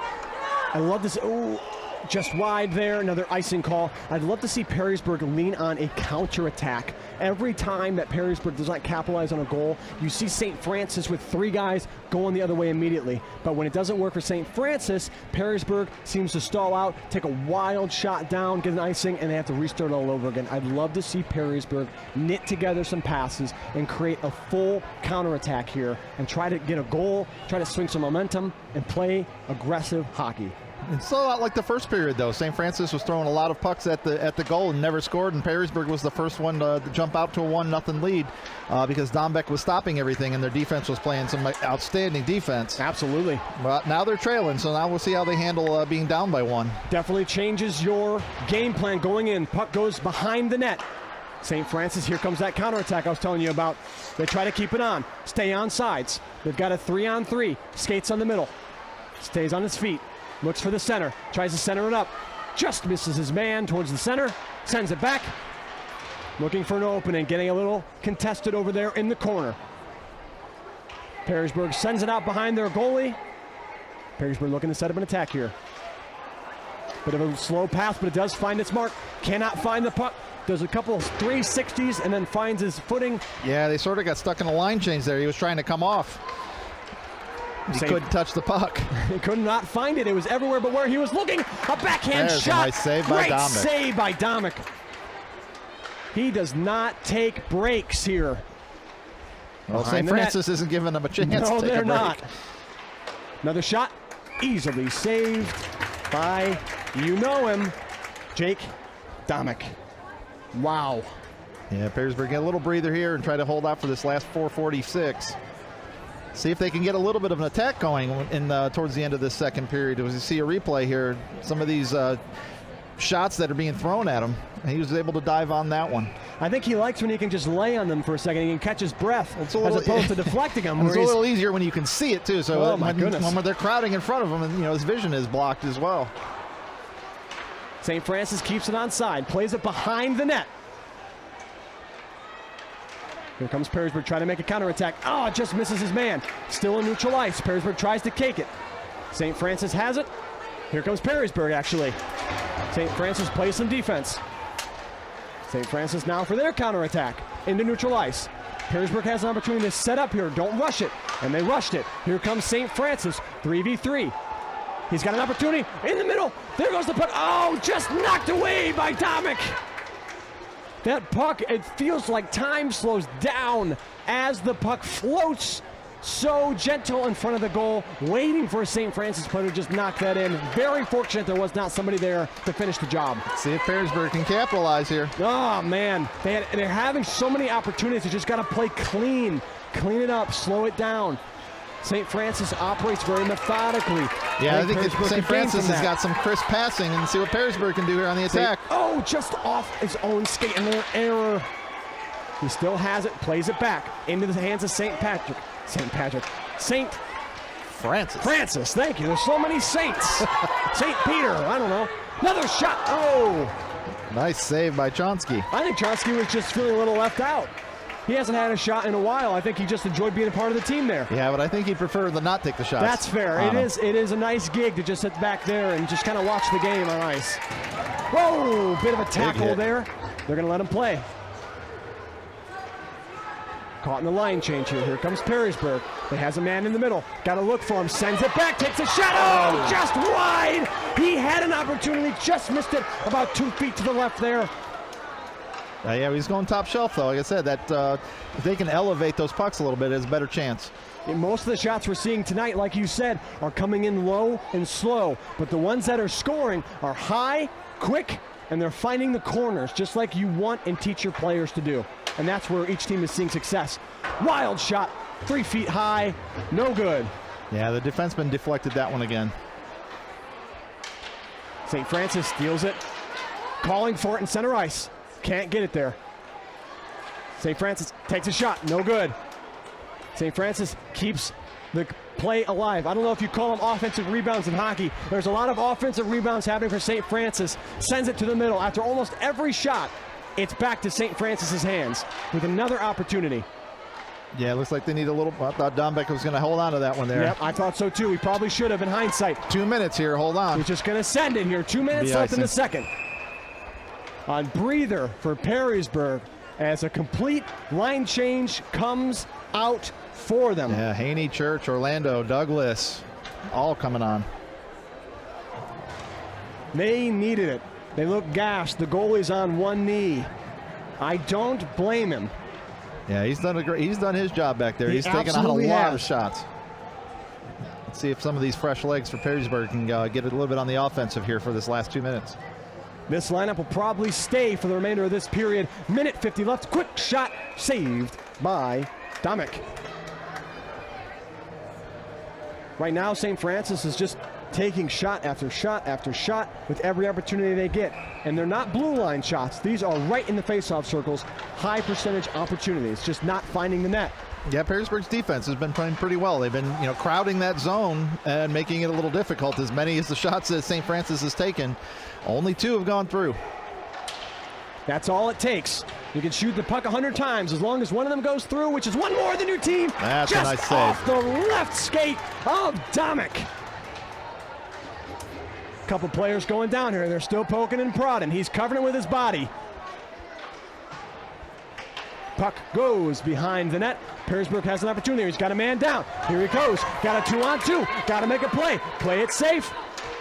Oh, just wide there, another icing call. I'd love to see Perrysburg lean on a counterattack. Every time that Perrysburg does not capitalize on a goal, you see St. Francis with 3 guys going the other way immediately. But when it doesn't work for St. Francis, Perrysburg seems to stall out, take a wild shot down, get an icing, and they have to restart all over again. I'd love to see Perrysburg knit together some passes and create a full counterattack here and try to get a goal, try to swing some momentum, and play aggressive hockey. It's still not like the first period, though. St. Francis was throwing a lot of pucks at the goal and never scored, and Perrysburg was the first one to jump out to a 1-0 lead because Dombeck was stopping everything, and their defense was playing some outstanding defense. Absolutely. But now they're trailing, so now we'll see how they handle being down by 1. Definitely changes your game plan going in. Puck goes behind the net. St. Francis, here comes that counterattack I was telling you about. They try to keep it on, stay on sides. They've got a 3-on-3, skates on the middle, stays on his feet. Looks for the center, tries to center it up, just misses his man towards the center, sends it back, looking for an opening, getting a little contested over there in the corner. Perrysburg sends it out behind their goalie. Perrysburg looking to set up an attack here. Bit of a slow pass, but it does find its mark. Cannot find the puck. Does a couple of 360s and then finds his footing. Yeah, they sort of got stuck in a line change there. He was trying to come off. He couldn't touch the puck. He could not find it. It was everywhere but where he was looking. A backhand There's shot. A nice save by Great Dombeck. save by Dombeck. He does not take breaks here. Well, St. Francis isn't giving them a chance to take a break. No, they're not. Another shot. Easily saved by, him, Jake Dombeck. Wow. Yeah, Perrysburg get a little breather here and try to hold out for this last 4:46. See if they can get a little bit of an attack going towards the end of this second period. As you see a replay here, some of these shots that are being thrown at him, and he was able to dive on that one. I think he likes when he can just lay on them for a second. He can catch his breath as opposed to deflecting them. It's a little easier when you can see it, too. So my goodness. When they're crowding in front of him, and his vision is blocked as well. St. Francis keeps it onside, plays it behind the net. Here comes Perrysburg trying to make a counterattack. Oh, it just misses his man. Still in neutral ice. Perrysburg tries to cake it. St. Francis has it. Here comes Perrysburg, actually. St. Francis plays some defense. St. Francis now for their counterattack into neutral ice. Perrysburg has an opportunity to set up here. Don't rush it. And they rushed it. Here comes St. Francis, 3v3. He's got an opportunity in the middle. There goes the puck. Oh, just knocked away by Dombeck. That puck, it feels like time slows down as the puck floats so gentle in front of the goal, waiting for a St. Francis player to just knock that in. Very fortunate there was not somebody there to finish the job. See if Perrysburg can capitalize here. Oh, man. They're having so many opportunities. They just got to play clean. Clean it up, slow it down. St. Francis operates very methodically. Yeah, I think St. Francis has got some crisp passing, and see what Perrysburg can do here on the attack. Oh, just off his own skate, and their error. He still has it, plays it back into the hands of St. Francis, thank you. There's so many Saints. St. Peter, I don't know. Another shot. Oh. Nice save by Chonsky. I think Chonsky was just feeling a little left out. he hasn't had a shot in a while. I think he just enjoyed being a part of the team there. Yeah, but I think he'd prefer to not take the shots. That's fair. It is a nice gig to just sit back there and just kind of watch the game on ice. Whoa, bit of a tackle there. They're going to let him play. Caught in the line change here. Here comes Perrysburg. He has a man in the middle. Got to look for him. Sends it back. Takes a shot. Oh, just wide. He had an opportunity. Just missed it. About 2 feet to the left there. Yeah, he's going top shelf, though. Like I said, that if they can elevate those pucks a little bit, there's a better chance. And most of the shots we're seeing tonight, like you said, are coming in low and slow. But the ones that are scoring are high, quick, and they're finding the corners, just like you want and teach your players to do. And that's where each team is seeing success. Wild shot, 3 feet high, no good. Yeah, the defenseman deflected that one again. St. Francis steals it, calling for it in center ice. Can't get it there. St. Francis takes a shot, no good. St. Francis keeps the play alive. I don't know if you call them offensive rebounds in hockey. There's a lot of offensive rebounds happening for St. Francis. Sends it to the middle. After almost every shot, it's back to St. Francis's hands with another opportunity. Yeah, it looks like they need a little. I thought Dombeck was going to hold on to that one there. Yep, I thought so too. He probably should have in hindsight. 2 minutes here. Hold on. He's just going to send it here. 2 minutes left in the second. On breather for Perrysburg as a complete line change comes out for them. Yeah, Haney, Church, Orlando, Douglas, all coming on. They needed it. They look gashed. The goalie's on one knee. I don't blame him. Yeah, he's done his job back there. He's taken on a lot of shots. Let's see if some of these fresh legs for Perrysburg can get a little bit on the offensive here for this last 2 minutes. This lineup will probably stay for the remainder of this period. Minute 50 left. Quick shot saved by Dombeck. Right now, St. Francis is just taking shot after shot after shot with every opportunity they get. And they're not blue line shots. These are right in the faceoff circles. High percentage opportunities, just not finding the net. Yeah, Perrysburg's defense has been playing pretty well. They've been, crowding that zone and making it a little difficult. As many as the shots that St. Francis has taken, only 2 have gone through. That's all it takes. You can shoot the puck 100 times as long as one of them goes through, which is one more than your team. That's just a nice save. Off the left skate of Dombeck. Couple players going down here. They're still poking and prodding. He's covering it with his body. Puck goes behind the net. Perrysburg has an opportunity. He's got a man down. Here he goes. Got a 2-on-2. Got to make a play. Play it safe.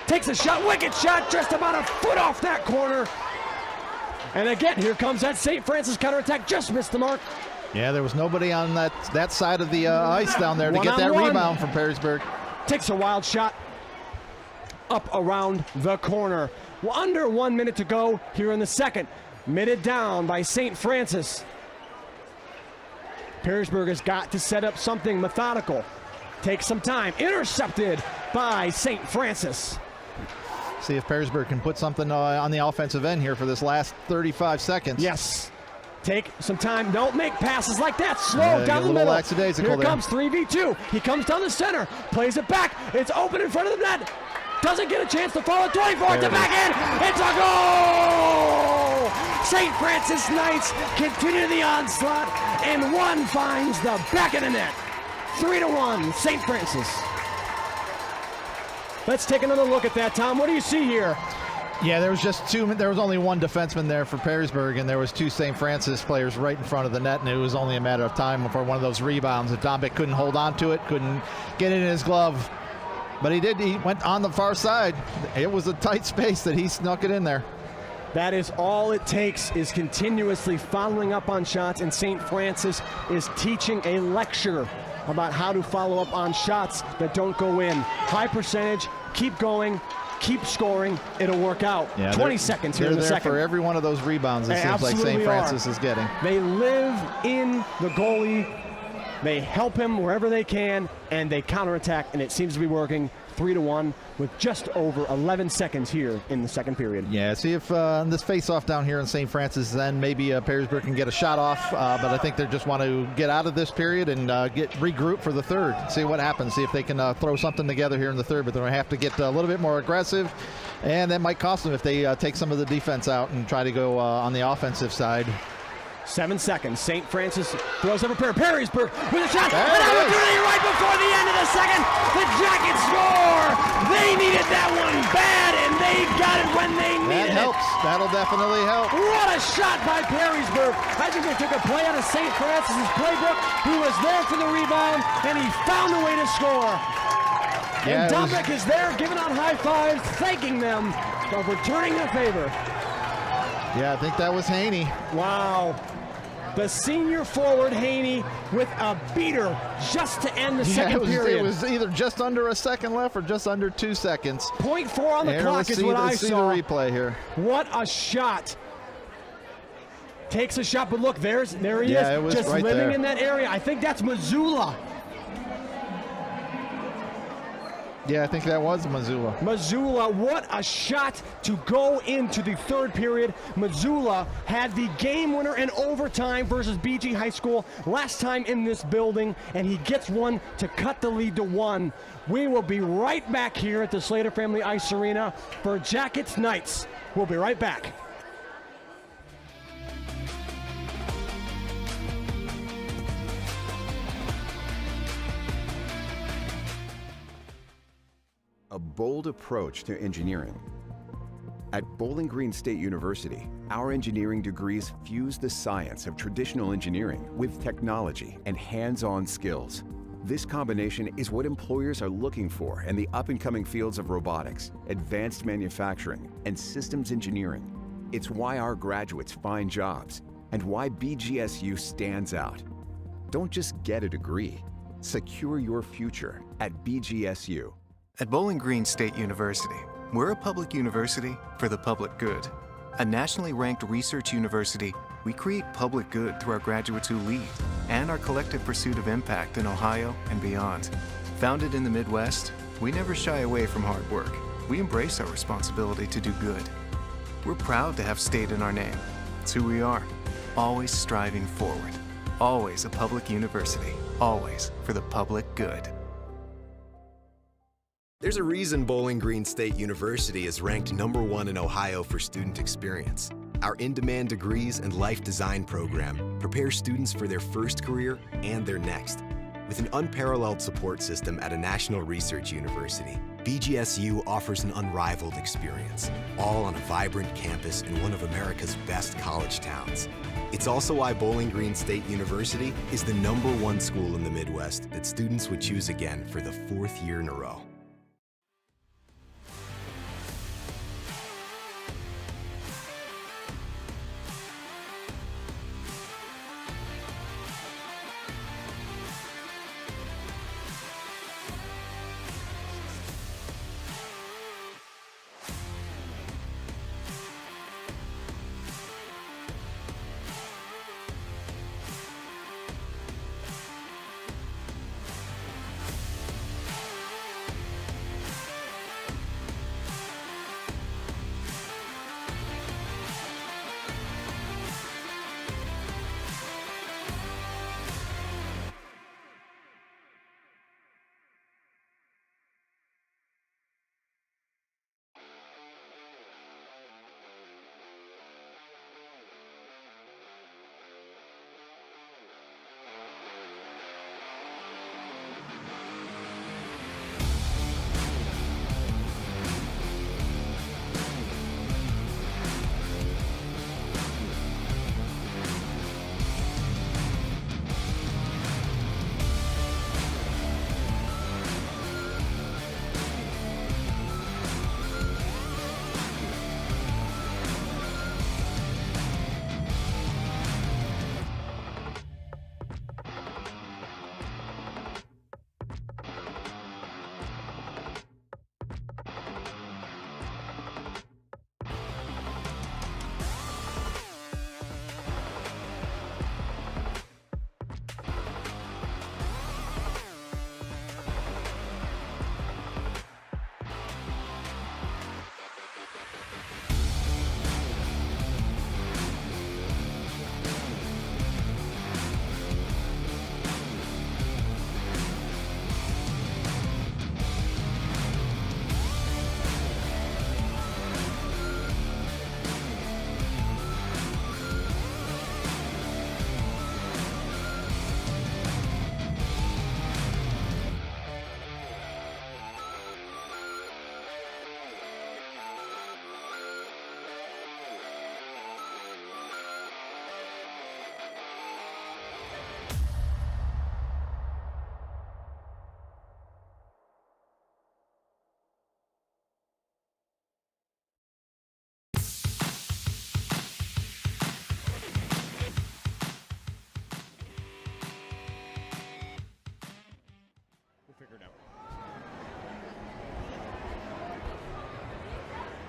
Takes a shot. Wicked shot. Just about a foot off that corner. And again, here comes that St. Francis counterattack. Just missed the mark. Yeah, there was nobody on that side of the ice down there to get that rebound from Perrysburg. Takes a wild shot up around the corner. Well, under 1 minute to go here in the second. Mitted down by St. Francis. Perrysburg has got to set up something methodical. Take some time. Intercepted by St. Francis. See if Perrysburg can put something on the offensive end here for this last 35 seconds. Yes. Take some time. Don't make passes like that. Slow down the middle. Here comes 3v2. He comes down the center. Plays it back. It's open in front of the net. Doesn't get a chance to follow. 24 to back in. It's a goal! St. Francis Knights continue the onslaught, and one finds the back of the net. 3-1, St. Francis. Let's take another look at that, Tom. What do you see here? Yeah, there was only one defenseman there for Perrysburg, and there was 2 St. Francis players right in front of the net, and it was only a matter of time for one of those rebounds. If Dombeck couldn't hold on to it, couldn't get it in his glove. But he did. He went on the far side. It was a tight space that he snuck it in there. That is all it takes, is continuously following up on shots, and St. Francis is teaching a lecture about how to follow up on shots that don't go in. High percentage, keep going, keep scoring, it'll work out. Yeah, 20 seconds here in the second. For every one of those rebounds, it seems like St. Francis is getting. They live in the goalie. They help him wherever they can, and they counterattack, and it seems to be working. 3-1 with just over 11 seconds here in the second period. Yeah, see if this face-off down here in St. Francis, then maybe Perrysburg can get a shot off, but I think they just want to get out of this period and regroup for the third, see what happens, see if they can throw something together here in the third, but they're going to have to get a little bit more aggressive, and that might cost them if they take some of the defense out and try to go on the offensive side. 7 seconds. St. Francis throws up a pair. Perrysburg with a shot. There An it is. opportunity right before the end of the second. The Jackets score. They needed that one bad, and they got it when they That needed helps. That'll definitely help. it. What a shot by Perrysburg. I think they took a play out of St. Francis's playbook. He was there for the rebound, and he found a way to score. Yeah, and it was- Dombeck is there giving out high fives, thanking them for returning the favor. Yeah, I think that was Haney. Wow. The senior forward, Haney, with a beater just to end the second period. It was either just under a second left or just under 2 seconds. 0.4 on the Here, clock let's is see, what I let's see saw. the replay here. What a shot. Takes a shot, but look, there he Yeah, is, it was just right living there. in that area. I think that's Missoula. Yeah, I think that was Missoula. Missoula, what a shot to go into the third period. Missoula had the game winner in overtime versus BG High School last time in this building, and he gets one to cut the lead to 1. We will be right back here at the Slater Family Ice Arena for Jackets Knights. We'll be right back. A bold approach to engineering. At Bowling Green State University, our engineering degrees fuse the science of traditional engineering with technology and hands-on skills. This combination is what employers are looking for in the up-and-coming fields of robotics, advanced manufacturing, and systems engineering. It's why our graduates find jobs and why BGSU stands out. Don't just get a degree. Secure your future at BGSU. At Bowling Green State University, we're a public university for the public good. A nationally ranked research university, we create public good through our graduates who lead and our collective pursuit of impact in Ohio and beyond. Founded in the Midwest, we never shy away from hard work. We embrace our responsibility to do good. We're proud to have state in our name. It's who we are, always striving forward. Always a public university, always for the public good. There's a reason Bowling Green State University is ranked #1 in Ohio for student experience. Our in-demand degrees and life design program prepare students for their first career and their next. With an unparalleled support system at a national research university, BGSU offers an unrivaled experience, all on a vibrant campus in one of America's best college towns. It's also why Bowling Green State University is the #1 school in the Midwest that students would choose again for the 4th year in a row.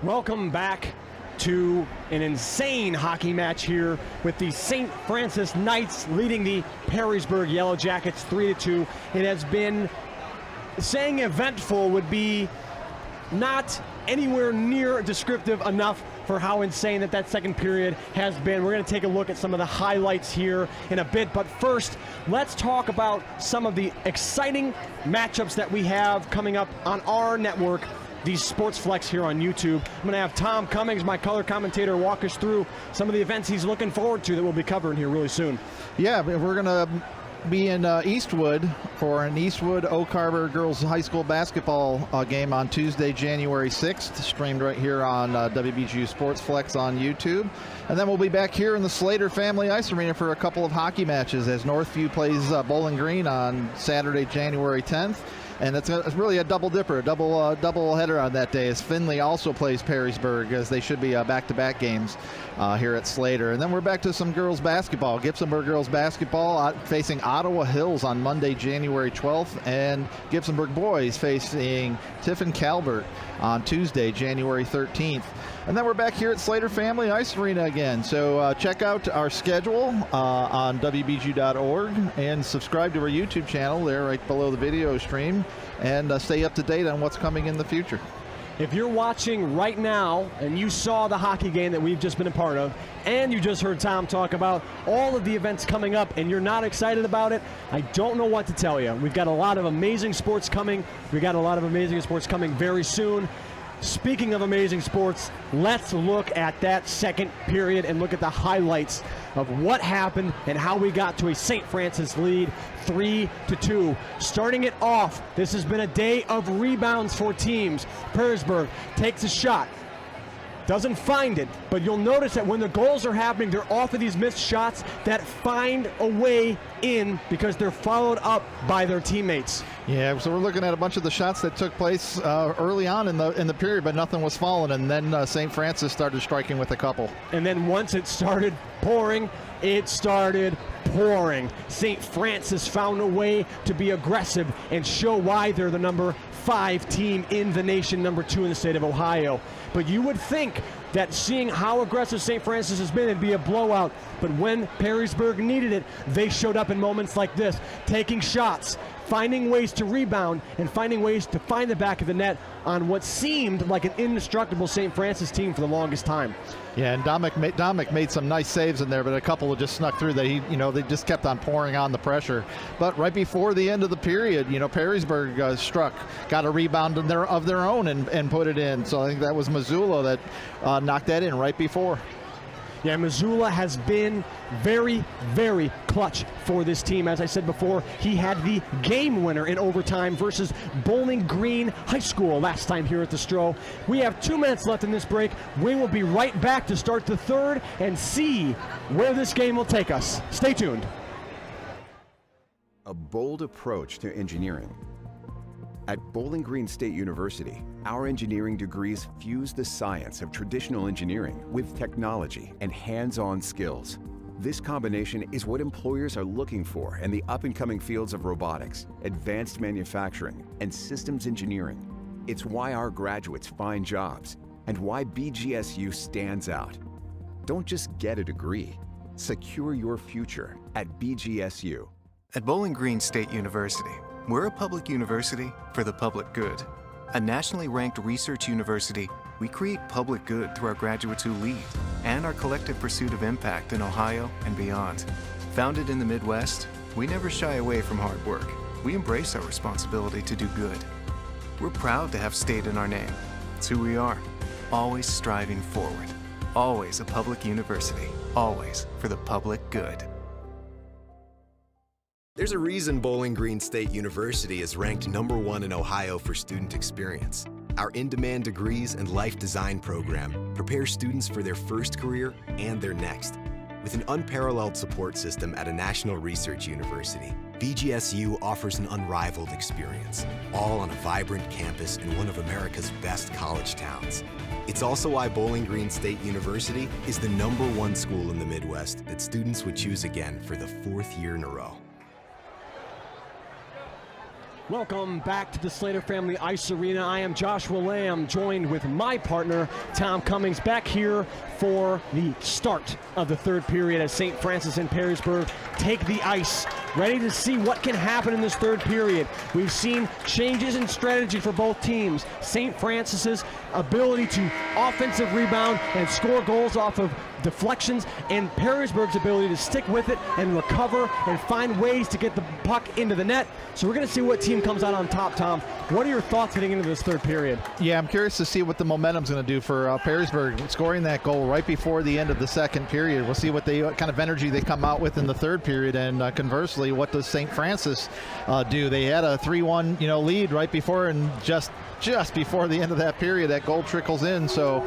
Welcome back to an insane hockey match here with the St. Francis Knights leading the Perrysburg Yellow Jackets 3-2. It has been, saying eventful would be not anywhere near descriptive enough for how insane that second period has been. We're going to take a look at some of the highlights here in a bit, but first, let's talk about some of the exciting matchups that we have coming up on our network, these Sports Flex here on YouTube. I'm going to have Tom Cummings, my color commentator, walk us through some of the events he's looking forward to that we'll be covering here really soon. Yeah, we're going to be in Eastwood for an Eastwood Oak Harbor Girls High School basketball game on Tuesday, January 6th, streamed right here on WBGU Sports Flex on YouTube. And then we'll be back here in the Slater Family Ice Arena for a couple of hockey matches as Northview plays Bowling Green on Saturday, January 10th. And it's really a double dipper, a double header on that day, as Findlay also plays Perrysburg, as they should be back-to-back games here at Slater. And then we're back to some girls basketball. Gibsonburg girls basketball facing Ottawa Hills on Monday, January 12th, and Gibsonburg boys facing Tiffin Calvert on Tuesday, January 13th. And then we're back here at Slater Family Ice Arena again. So check out our schedule on WBGU.org and subscribe to our YouTube channel there right below the video stream, and stay up to date on what's coming in the future. If you're watching right now and you saw the hockey game that we've just been a part of, and you just heard Tom talk about all of the events coming up and you're not excited about it, I don't know what to tell you. We've got a lot of amazing sports coming. We've got a lot of amazing sports coming very soon. Speaking of amazing sports, let's look at that second period and look at the highlights of what happened and how we got to a St. Francis lead 3-2. Starting it off, this has been a day of rebounds for teams. Perrysburg takes a shot, doesn't find it, but you'll notice that when the goals are happening, they're off of these missed shots that find a way in because they're followed up by their teammates. Yeah, so we're looking at a bunch of the shots that took place early on in the period, but nothing was falling, and then St. Francis started striking with a couple. And then once it started pouring, it started pouring. St. Francis found a way to be aggressive and show why they're the number 5 team in the nation, number 2 in the state of Ohio. But you would think that seeing how aggressive St. Francis has been, it'd be a blowout. But when Perrysburg needed it, they showed up in moments like this, taking shots, finding ways to rebound, and finding ways to find the back of the net on what seemed like an indestructible St. Francis team for the longest time. Yeah, and Dominic made some nice saves in there, but a couple just snuck through that they just kept on pouring on the pressure. But right before the end of the period, Perrysburg struck, got a rebound of their own and put it in. So I think that was Missoula that knocked that in right before. Yeah, Missoula has been very, very clutch for this team. As I said before, he had the game winner in overtime versus Bowling Green High School last time here at the Stro. We have 2 minutes left in this break. We will be right back to start the third and see where this game will take us. Stay tuned. A bold approach to engineering. At Bowling Green State University, our engineering degrees fuse the science of traditional engineering with technology and hands-on skills. This combination is what employers are looking for in the up-and-coming fields of robotics, advanced manufacturing, and systems engineering. It's why our graduates find jobs and why BGSU stands out. Don't just get a degree, secure your future at BGSU. At Bowling Green State University, we're a public university for the public good. A nationally ranked research university, we create public good through our graduates who lead and our collective pursuit of impact in Ohio and beyond. Founded in the Midwest, we never shy away from hard work. We embrace our responsibility to do good. We're proud to have state in our name. It's who we are, always striving forward. Always a public university, always for the public good. There's a reason Bowling Green State University is ranked #1 in Ohio for student experience. Our in-demand degrees and life design program prepare students for their first career and their next. With an unparalleled support system at a national research university, BGSU offers an unrivaled experience, all on a vibrant campus in one of America's best college towns. It's also why Bowling Green State University is the #1 school in the Midwest that students would choose again for the 4th year in a row. Welcome back to the Slater Family Ice Arena. I am Joshua Lamb, joined with my partner, Tom Cummings, back here for the start of the third period as St. Francis and Perrysburg take the ice, ready to see what can happen in this third period. We've seen changes in strategy for both teams. St. Francis's ability to offensive rebound and score goals off of deflections, and Perrysburg's ability to stick with it and recover and find ways to get the puck into the net. So we're going to see what team comes out on top, Tom. What are your thoughts heading into this third period? Yeah, I'm curious to see what the momentum's going to do for Perrysburg scoring that goal right before the end of the second period. We'll see what kind of energy they come out with in the third period, and conversely, what does St. Francis do? They had a 3-1 lead right before, and just before the end of that period, that goal trickles in. So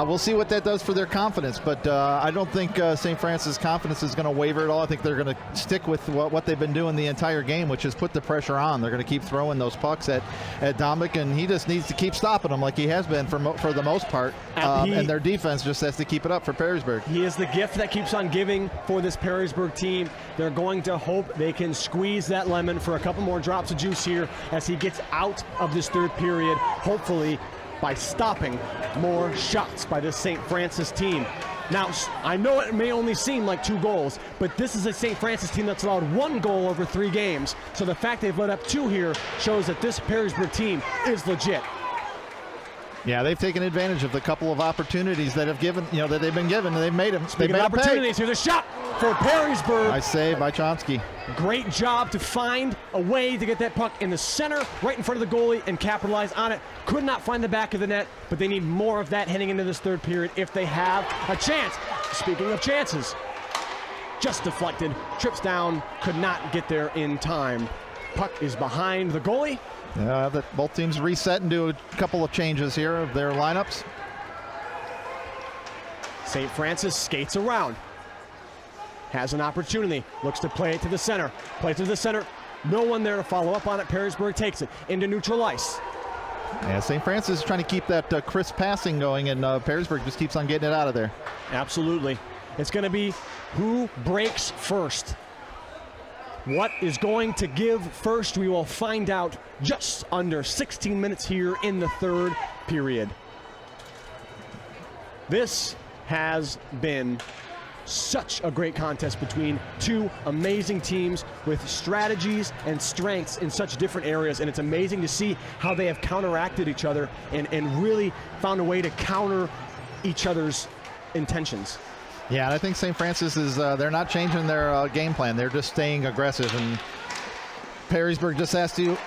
we'll see what that does for their confidence. But I don't think St. Francis' confidence is going to waver at all. I think they're going to stick with what they've been doing the entire game, which is put the pressure on. They're going to keep throwing those pucks at Dombic, and he just needs to keep stopping them like he has been for the most part. And their defense just has to keep it up for Perrysburg. He is the gift that keeps on giving for this Perrysburg team. They're going to hope they can squeeze that lemon for a couple more drops of juice here as he gets out of this third period, hopefully by stopping more shots by this St. Francis team. Now, I know it may only seem like 2 goals, but this is a St. Francis team that's allowed 1 goal over 3 games. So the fact they've let up 2 here shows that this Perrysburg team is legit. Yeah, they've taken advantage of the couple of opportunities that have given, that they've been given, and they've made them. Speaking of opportunities, here's a shot for Perrysburg. Nice save by Chomsky. Great job to find a way to get that puck in the center, right in front of the goalie, and capitalize on it. Could not find the back of the net, but they need more of that heading into this third period if they have a chance. Speaking of chances, just deflected, trips down, could not get there in time. Puck is behind the goalie. Both teams reset and do a couple of changes here of their lineups. St. Francis skates around. Has an opportunity. Looks to play it to the center. Plays to the center. No one there to follow up on it. Perrysburg takes it into neutral ice. Yeah, St. Francis is trying to keep that crisp passing going, and Perrysburg just keeps on getting it out of there. Absolutely. It's going to be who breaks first. What is going to give first? We will find out just under 16 minutes here in the third period. This has been such a great contest between 2 amazing teams with strategies and strengths in such different areas, and it's amazing to see how they have counteracted each other and really found a way to counter each other's intentions. Yeah, and I think St. Francis is, they're not changing their game plan. They're just staying aggressive, and Perrysburg just has to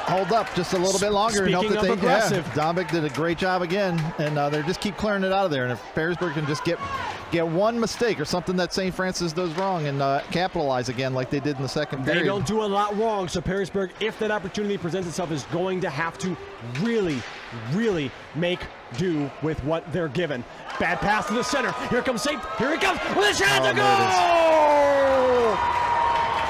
hold up just a little bit longer. Speaking and hope of aggressive. Dombic did a great job again, and they just keep clearing it out of there. And if Perrysburg can just get one mistake or something that St. Francis does wrong and capitalize again like they did in the second period. They don't do a lot wrong, so Perrysburg, if that opportunity presents itself, is going to have to really, really make do with what they're given. Bad pass to the center. Here comes St. Here he comes with a shot to go!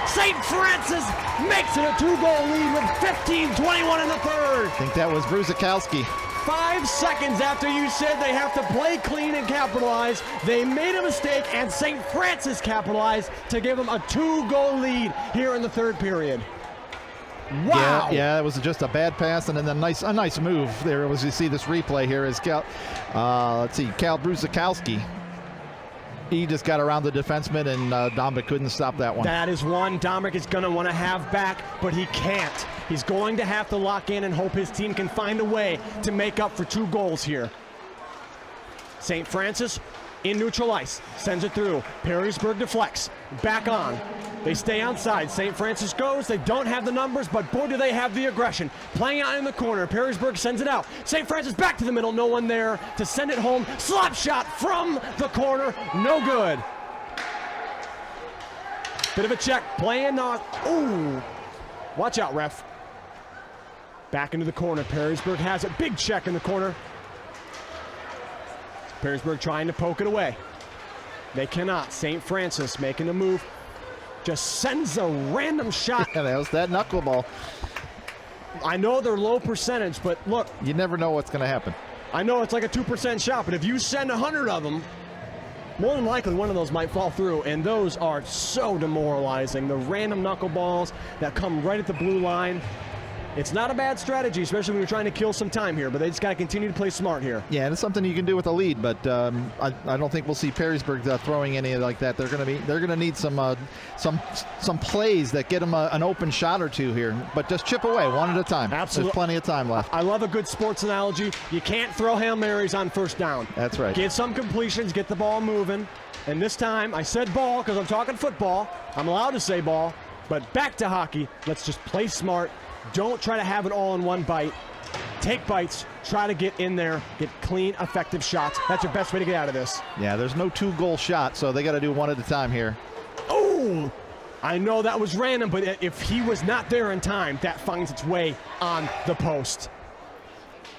St. Francis makes it a 2-goal lead with 15:21 in the third. I think that was Bruzikowski. 5 seconds after you said they have to play clean and capitalize, they made a mistake, and St. Francis capitalized to give them a 2-goal lead here in the third period. Wow! Yeah, it was just a bad pass, and then a nice move there. As you see this replay here is Cal Bruzikowski. He just got around the defenseman, and Dombic couldn't stop that one. That is one Dombic is going to want to have back, but he can't. He's going to have to lock in and hope his team can find a way to make up for 2 goals here. St. Francis in neutral ice, sends it through. Perrysburg deflects, back on. They stay outside. St. Francis goes. They don't have the numbers, but boy, do they have the aggression. Playing out in the corner. Perrysburg sends it out. St. Francis back to the middle. No one there to send it home. Slap shot from the corner. No good. Bit of a check. Playing on. Ooh. Watch out, ref. Back into the corner. Perrysburg has a big check in the corner. Perrysburg trying to poke it away. They cannot. St. Francis making a move. Just sends a random shot. Yeah, that was that knuckleball. I know they're low percentage, but look. You never know what's going to happen. I know it's like a 2% shot, but if you send 100 of them, more than likely one of those might fall through, and those are so demoralizing. The random knuckleballs that come right at the blue line. It's not a bad strategy, especially when you're trying to kill some time here, but they just got to continue to play smart here. Yeah, and it's something you can do with a lead, but I don't think we'll see Perrysburg throwing any like that. They're going to need some plays that get them an open shot or two here, but just chip away one at a time. Absolutely. There's plenty of time left. I love a good sports analogy. You can't throw Hail Marys on first down. That's right. Get some completions, get the ball moving, and this time I said ball because I'm talking football. I'm allowed to say ball, but back to hockey. Let's just play smart. Don't try to have it all in one bite. Take bites. Try to get in there. Get clean, effective shots. That's your best way to get out of this. Yeah, there's no 2-goal shot, so they got to do one at a time here. Oh, I know that was random, but if he was not there in time, that finds its way on the post.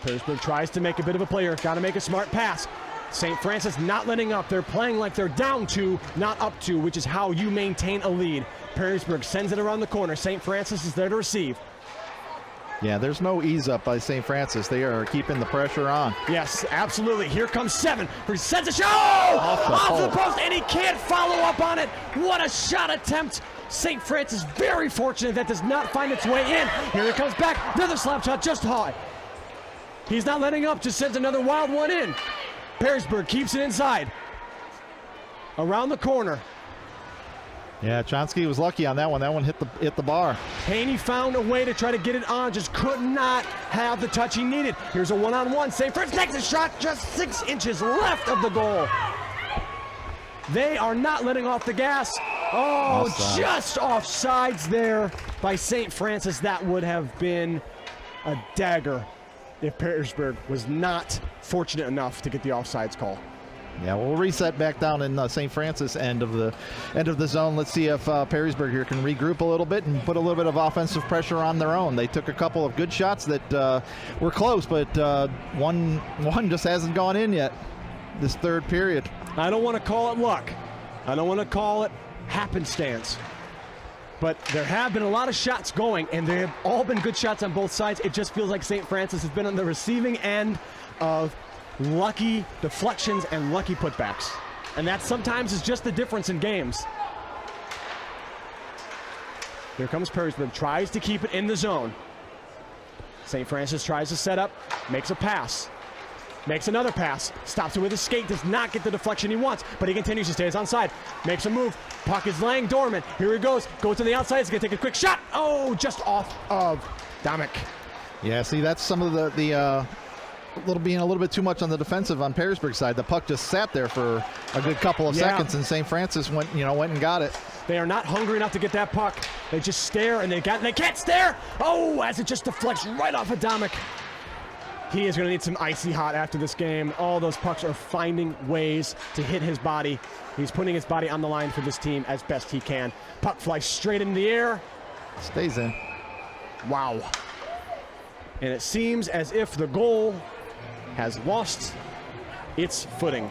Perrysburg tries to make a bit of a play here. Got to make a smart pass. St. Francis not letting up. They're playing like they're down 2, not up 2, which is how you maintain a lead. Perrysburg sends it around the corner. St. Francis is there to receive. Yeah, there's no ease up by St. Francis. They are keeping the pressure on. Yes, absolutely. Here comes 7. He sends a shot off the post, and he can't follow up on it. What a shot attempt. St. Francis very fortunate that does not find its way in. Here it comes back. Another slap shot just high. He's not letting up, just sends another wild one in. Perrysburg keeps it inside. Around the corner. Yeah, Chonsky was lucky on that one. That one hit the bar. Haney found a way to try to get it on, just could not have the touch he needed. Here's a one-on-one. St. Francis takes a shot, just 6 inches left of the goal. They are not letting off the gas. Oh, offside. Just offsides there by St. Francis. That would have been a dagger if Perrysburg was not fortunate enough to get the offsides call. Yeah, we'll reset back down in St. Francis end of the zone. Let's see if Perrysburg here can regroup a little bit and put a little bit of offensive pressure on their own. They took a couple of good shots that were close, but one just hasn't gone in yet this third period. I don't want to call it luck. I don't want to call it happenstance. But there have been a lot of shots going, and they have all been good shots on both sides. It just feels like St. Francis has been on the receiving end of lucky deflections and lucky putbacks. And that sometimes is just the difference in games. Here comes Perrysburg, tries to keep it in the zone. St. Francis tries to set up, makes a pass. Makes another pass, stops it with his skate, does not get the deflection he wants, but he continues to stay onside. Makes a move, puck is laying dormant. Here he goes to the outside, he's gonna take a quick shot. Oh, just off of Domick. Yeah, see, that's some of the being a little bit too much on the defensive on Perrysburg's side. The puck just sat there for a good couple of seconds, and St. Francis went and got it. They are not hungry enough to get that puck. They just stare, and they can't stare. Oh, as it just deflects right off of Domick. He is going to need some icy hot after this game. All those pucks are finding ways to hit his body. He's putting his body on the line for this team as best he can. Puck flies straight in the air. Stays in. Wow. And it seems as if the goal has lost its footing.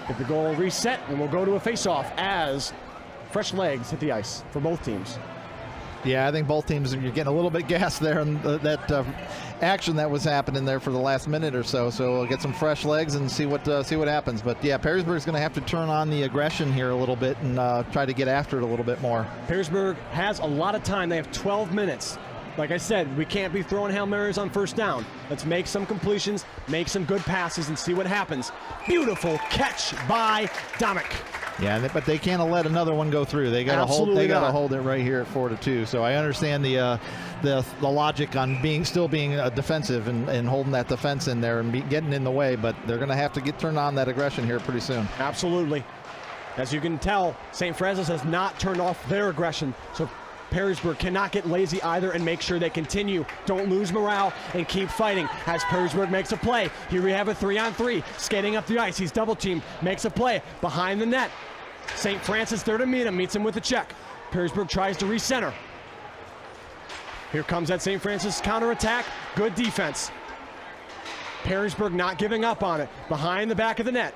If the goal will reset, and we'll go to a face-off as fresh legs hit the ice for both teams. Yeah, I think both teams are getting a little bit gassed there in that action that was happening there for the last minute or so. So we'll get some fresh legs and see what happens. But yeah, Perrysburg's going to have to turn on the aggression here a little bit and try to get after it a little bit more. Perrysburg has a lot of time. They have 12 minutes. Like I said, we can't be throwing Hail Marys on first down. Let's make some completions, make some good passes, and see what happens. Beautiful catch by Domick. Yeah, but they can't let another one go through. They got to hold it right here at 4-2. So I understand the logic on still being defensive and holding that defense in there and getting in the way, but they're going to have to turn on that aggression here pretty soon. Absolutely. As you can tell, St. Francis has not turned off their aggression, so Perrysburg cannot get lazy either and make sure they continue. Don't lose morale and keep fighting as Perrysburg makes a play. Here we have a 3-on-3. Skating up the ice. He's double teamed. Makes a play behind the net. St. Francis there to meet him. Meets him with a check. Perrysburg tries to recenter. Here comes that St. Francis counterattack. Good defense. Perrysburg not giving up on it. Behind the back of the net.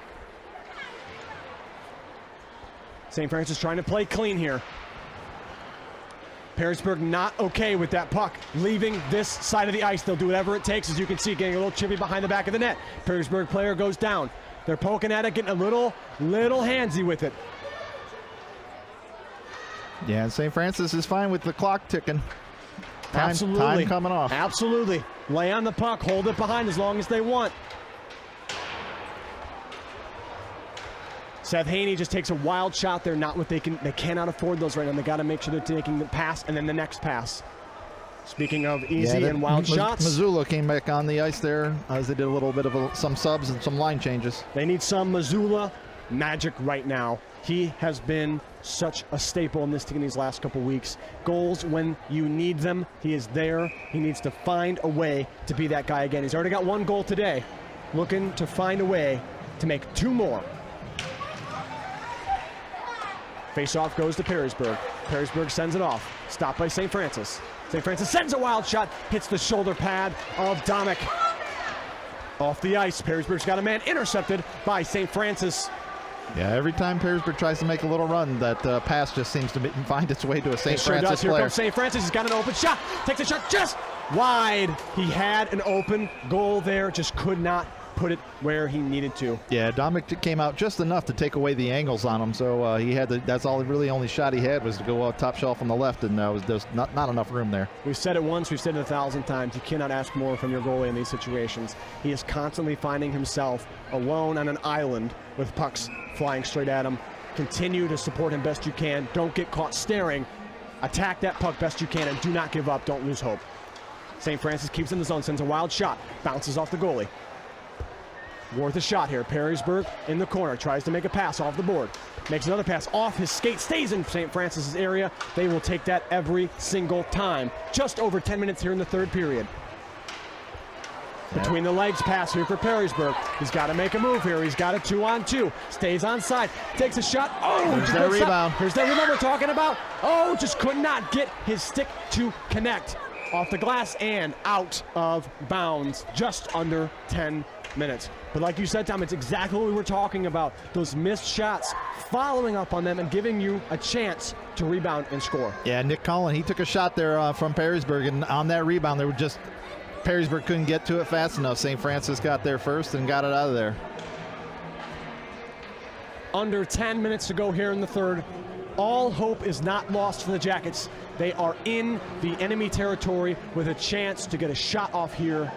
St. Francis trying to play clean here. Perrysburg not okay with that puck leaving this side of the ice. They'll do whatever it takes, as you can see, getting a little chippy behind the back of the net. Perrysburg player goes down. They're poking at it, getting a little handsy with it. Yeah, and St. Francis is fine with the clock ticking. Absolutely. Time coming off. Absolutely. Lay on the puck, hold it behind as long as they want. Seth Haney just takes a wild shot there, not what they cannot afford those right now. They got to make sure they're taking the pass and then the next pass. Speaking of easy and wild shots. Missoula came back on the ice there as they did a little bit of some subs and some line changes. They need some Missoula magic right now. He has been such a staple in this team these last couple weeks. Goals when you need them, he is there. He needs to find a way to be that guy again. He's already got 1 goal today. Looking to find a way to make 2 more. Face-off goes to Perrysburg. Perrysburg sends it off. Stopped by St. Francis. St. Francis sends a wild shot, hits the shoulder pad of Domick. Off the ice, Perrysburg's got a man intercepted by St. Francis. Yeah, every time Perrysburg tries to make a little run, that pass just seems to find its way to a St. Francis does. Here player. comes St. Francis. He's got an open shot. Takes a shot just wide. He had an open goal there, just could not put it where he needed to. Yeah, Domick came out just enough to take away the angles on him, so he had that's all really only shot he had was to go top shelf on the left, and there's not enough room there. We've said it once, we've said it 1,000 times. You cannot ask more from your goalie in these situations. He is constantly finding himself alone on an island with pucks flying straight at him. Continue to support him best you can. Don't get caught staring. Attack that puck best you can and do not give up. Don't lose hope. St. Francis keeps in the zone, sends a wild shot, bounces off the goalie. Worth a shot here. Perrysburg in the corner, tries to make a pass off the board. Makes another pass off his skate, stays in St. Francis's area. They will take that every single time. Just over 10 minutes here in the 3rd period. Between the legs pass here for Perrysburg. He's got to make a move here. He's got a 2-on-2. Stays on side. Takes a shot. Oh, there's that rebound. Here's that rebound we're talking about. Oh, just could not get his stick to connect. Off the glass and out of bounds. Just under 10 minutes. But like you said, Tom, it's exactly what we were talking about. Those missed shots, following up on them and giving you a chance to rebound and score. Yeah, Nick Cullen, he took a shot there from Perrysburg, and on that rebound, they were just Perrysburg couldn't get to it fast enough. St. Francis got there first and got it out of there. Under 10 minutes to go here in the 3rd. All hope is not lost for the Jackets. They are in the enemy territory with a chance to get a shot off here.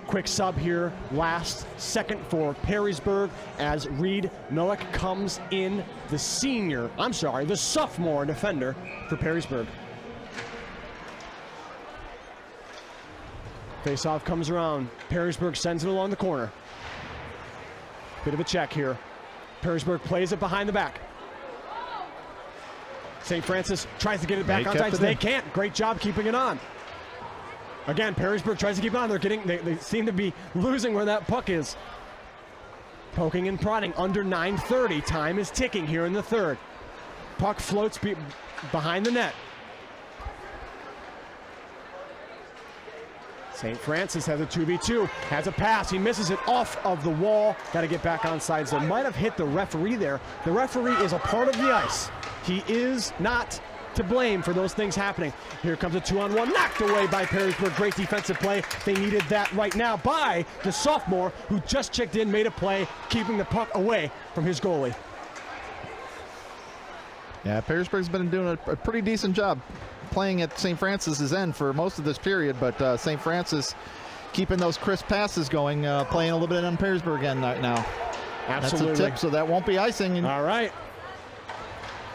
Quick sub here, last second for Perrysburg as Reed Noack comes in, the sophomore defender for Perrysburg. Face-off comes around. Perrysburg sends it along the corner. Bit of a check here. Perrysburg plays it behind the back. St. Francis tries to get it back on tight. They can't. Great job keeping it on. Again, Perrysburg tries to keep it on. They seem to be losing where that puck is. Poking and prodding under 9:30. Time is ticking here in the 3rd. Puck floats behind the net. St. Francis has a 2v2, has a pass. He misses it off of the wall. Got to get back on side. So might have hit the referee there. The referee is a part of the ice. He is not to blame for those things happening. Here comes a 2-on-1, knocked away by Perrysburg. Great defensive play. They needed that right now by the sophomore who just checked in, made a play, keeping the puck away from his goalie. Yeah, Perrysburg's been doing a pretty decent job playing at St. Francis's end for most of this period, but St. Francis keeping those crisp passes going, playing a little bit on Perrysburg end right now. Absolutely. That's a tip, so that won't be icing. All right.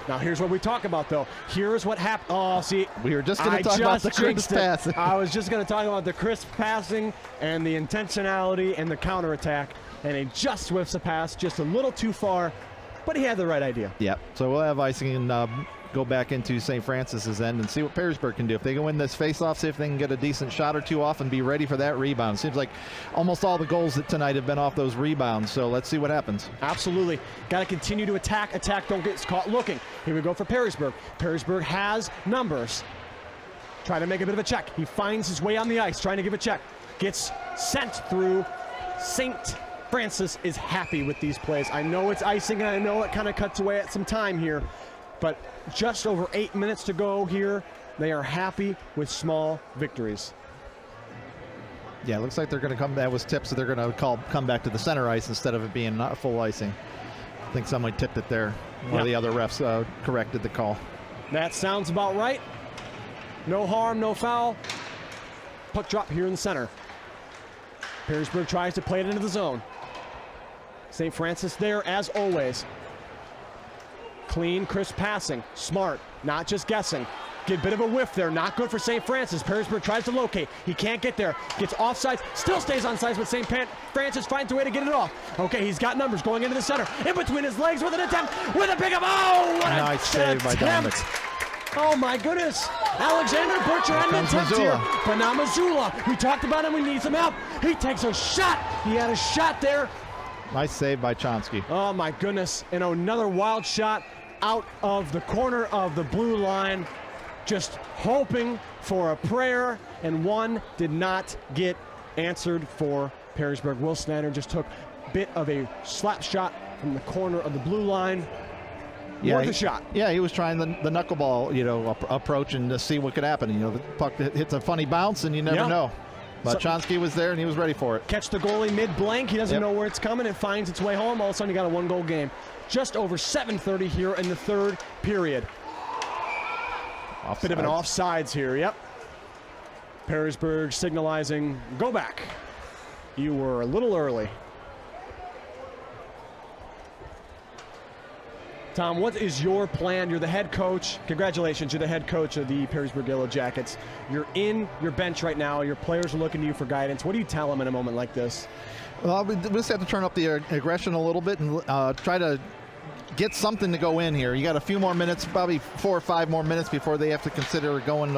Now here's what we talk about, though. Here's what happened. Oh, see, we were just going to talk about the crisp passing. I was just going to talk about the crisp passing and the intentionality and the counterattack, and he just whiffs a pass just a little too far, but he had the right idea. Yep. So we'll have icing and go back into St. Francis's end and see what Perrysburg can do. If they can win this face-off, see if they can get a decent shot or two off and be ready for that rebound. Seems like almost all the goals tonight have been off those rebounds, so let's see what happens. Absolutely. Got to continue to attack, don't get caught looking. Here we go for Perrysburg. Perrysburg has numbers. Try to make a bit of a check. He finds his way on the ice, trying to give a check. Gets sent through. St. Francis is happy with these plays. I know it's icing, and I know it kind of cuts away at some time here, but just over 8 minutes to go here. They are happy with small victories. Yeah, it looks like they're going to come. That was tipped, so they're going to come back to the center ice instead of it being not full icing. I think somebody tipped it there. One of the other refs corrected the call. That sounds about right. No harm, no foul. Puck drop here in the center. Perrysburg tries to play it into the zone. St. Francis there as always. Clean, crisp passing. Smart, not just guessing. Get a bit of a whiff there, not good for St. Francis. Perrysburg tries to locate. He can't get there. Gets offsides, still stays on sides, but St. Francis finds a way to get it off. Okay, he's got numbers going into the center. In between his legs with an attempt, with a pickup. Oh, what a nice save by Dominic. Oh my goodness. Alexander Butcher had an attempt here, but now Missoula. We talked about him, we need some help. He takes a shot. He had a shot there. Nice save by Chomsky. Oh my goodness, and another wild shot out of the corner of the blue line. Just hoping for a prayer, and one did not get answered for Perrysburg. Will Slater just took a bit of a slap shot from the corner of the blue line. Worth a shot. Yeah, he was trying the knuckleball, approach and to see what could happen. The puck hits a funny bounce, and you never know. But Chomsky was there, and he was ready for it. Catch the goalie mid-blank. He doesn't know where it's coming. It finds its way home. All of a sudden, you got a one-goal game. Just over 7:30 here in the third period. Offsides. Bit of an offsides here, yep. Perrysburg signalizing, go back. You were a little early. Tom, what is your plan? You're the head coach. Congratulations, you're the head coach of the Perrysburg Yellow Jackets. You're in your bench right now. Your players are looking to you for guidance. What do you tell them in a moment like this? Well, we just have to turn up the aggression a little bit and try to get something to go in here. You got a few more minutes, probably 4 or 5 more minutes before they have to consider pulling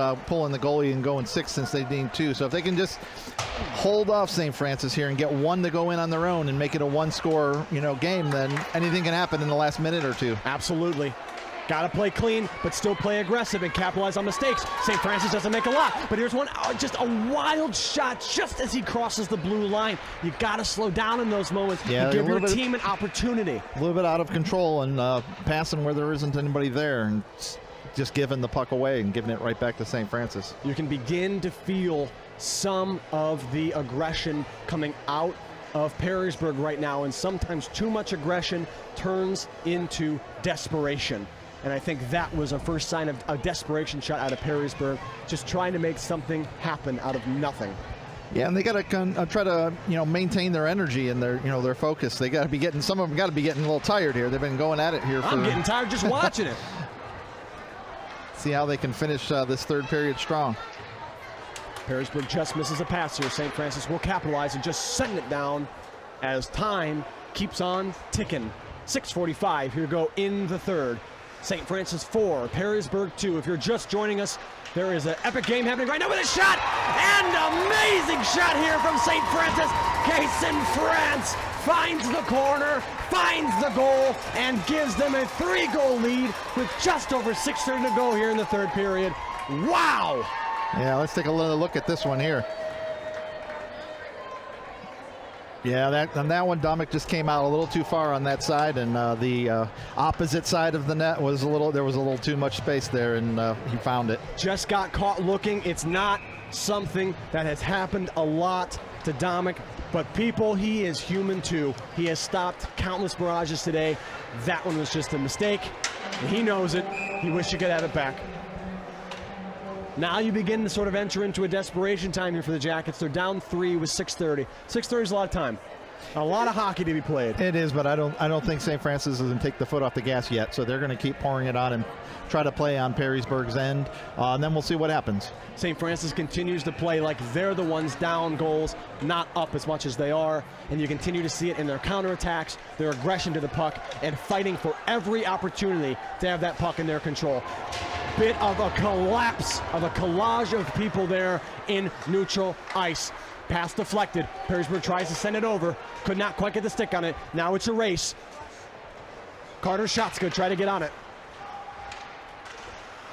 the goalie and going 6 since they need 2. So if they can just hold off St. Francis here and get 1 to go in on their own and make it a 1-score, game, then anything can happen in the last minute or 2. Absolutely. Got to play clean, but still play aggressive and capitalize on mistakes. St. Francis doesn't make a lot, but here's one, just a wild shot just as he crosses the blue line. You got to slow down in those moments. Yeah, you give your team an opportunity. A little bit out of control and passing where there isn't anybody there and just giving the puck away and giving it right back to St. Francis. You can begin to feel some of the aggression coming out of Perrysburg right now, and sometimes too much aggression turns into desperation. And I think that was a first sign of a desperation shot out of Perrysburg, just trying to make something happen out of nothing. Yeah, and they got to try to maintain their energy and their focus. They got to be getting, some of them got to be getting a little tired here. They've been going at it here. I'm getting tired just watching it. See how they can finish this third period strong. Perrysburg just misses a pass here. St. Francis will capitalize and just send it down as time keeps on ticking. 6:45 here to go in the third. St. Francis 4, Perrysburg 2. If you're just joining us, there is an epic game happening right now with a shot, and amazing shot here from St. Francis. St. France finds the corner, finds the goal, and gives them a 3-goal lead with just over 6:30 to go here in the third period. Wow! Yeah, let's take a little look at this one here. Yeah, that one, Dominic just came out a little too far on that side, and the opposite side of the net was there was a little too much space there, and he found it. Just got caught looking. It's not something that has happened a lot to Dominic, but people, he is human too. He has stopped countless barrages today. That one was just a mistake, and he knows it. He wished he could have it back. Now you begin to sort of enter into a desperation time here for the Jackets. They're down 3 with 6:30. 6:30 is a lot of time. A lot of hockey to be played. It is, but I don't think St. Francis is going to take the foot off the gas yet. So they're going to keep pouring it on and try to play on Perrysburg's end, and then we'll see what happens. St. Francis continues to play like they're the ones down goals, not up as much as they are, and you continue to see it in their counterattacks, their aggression to the puck, and fighting for every opportunity to have that puck in their control. Bit of a collapse, of a collage of people there in neutral ice. Pass deflected. Perrysburg tries to send it over. Could not quite get the stick on it. Now it's a race. Carter Schott's going to try to get on it.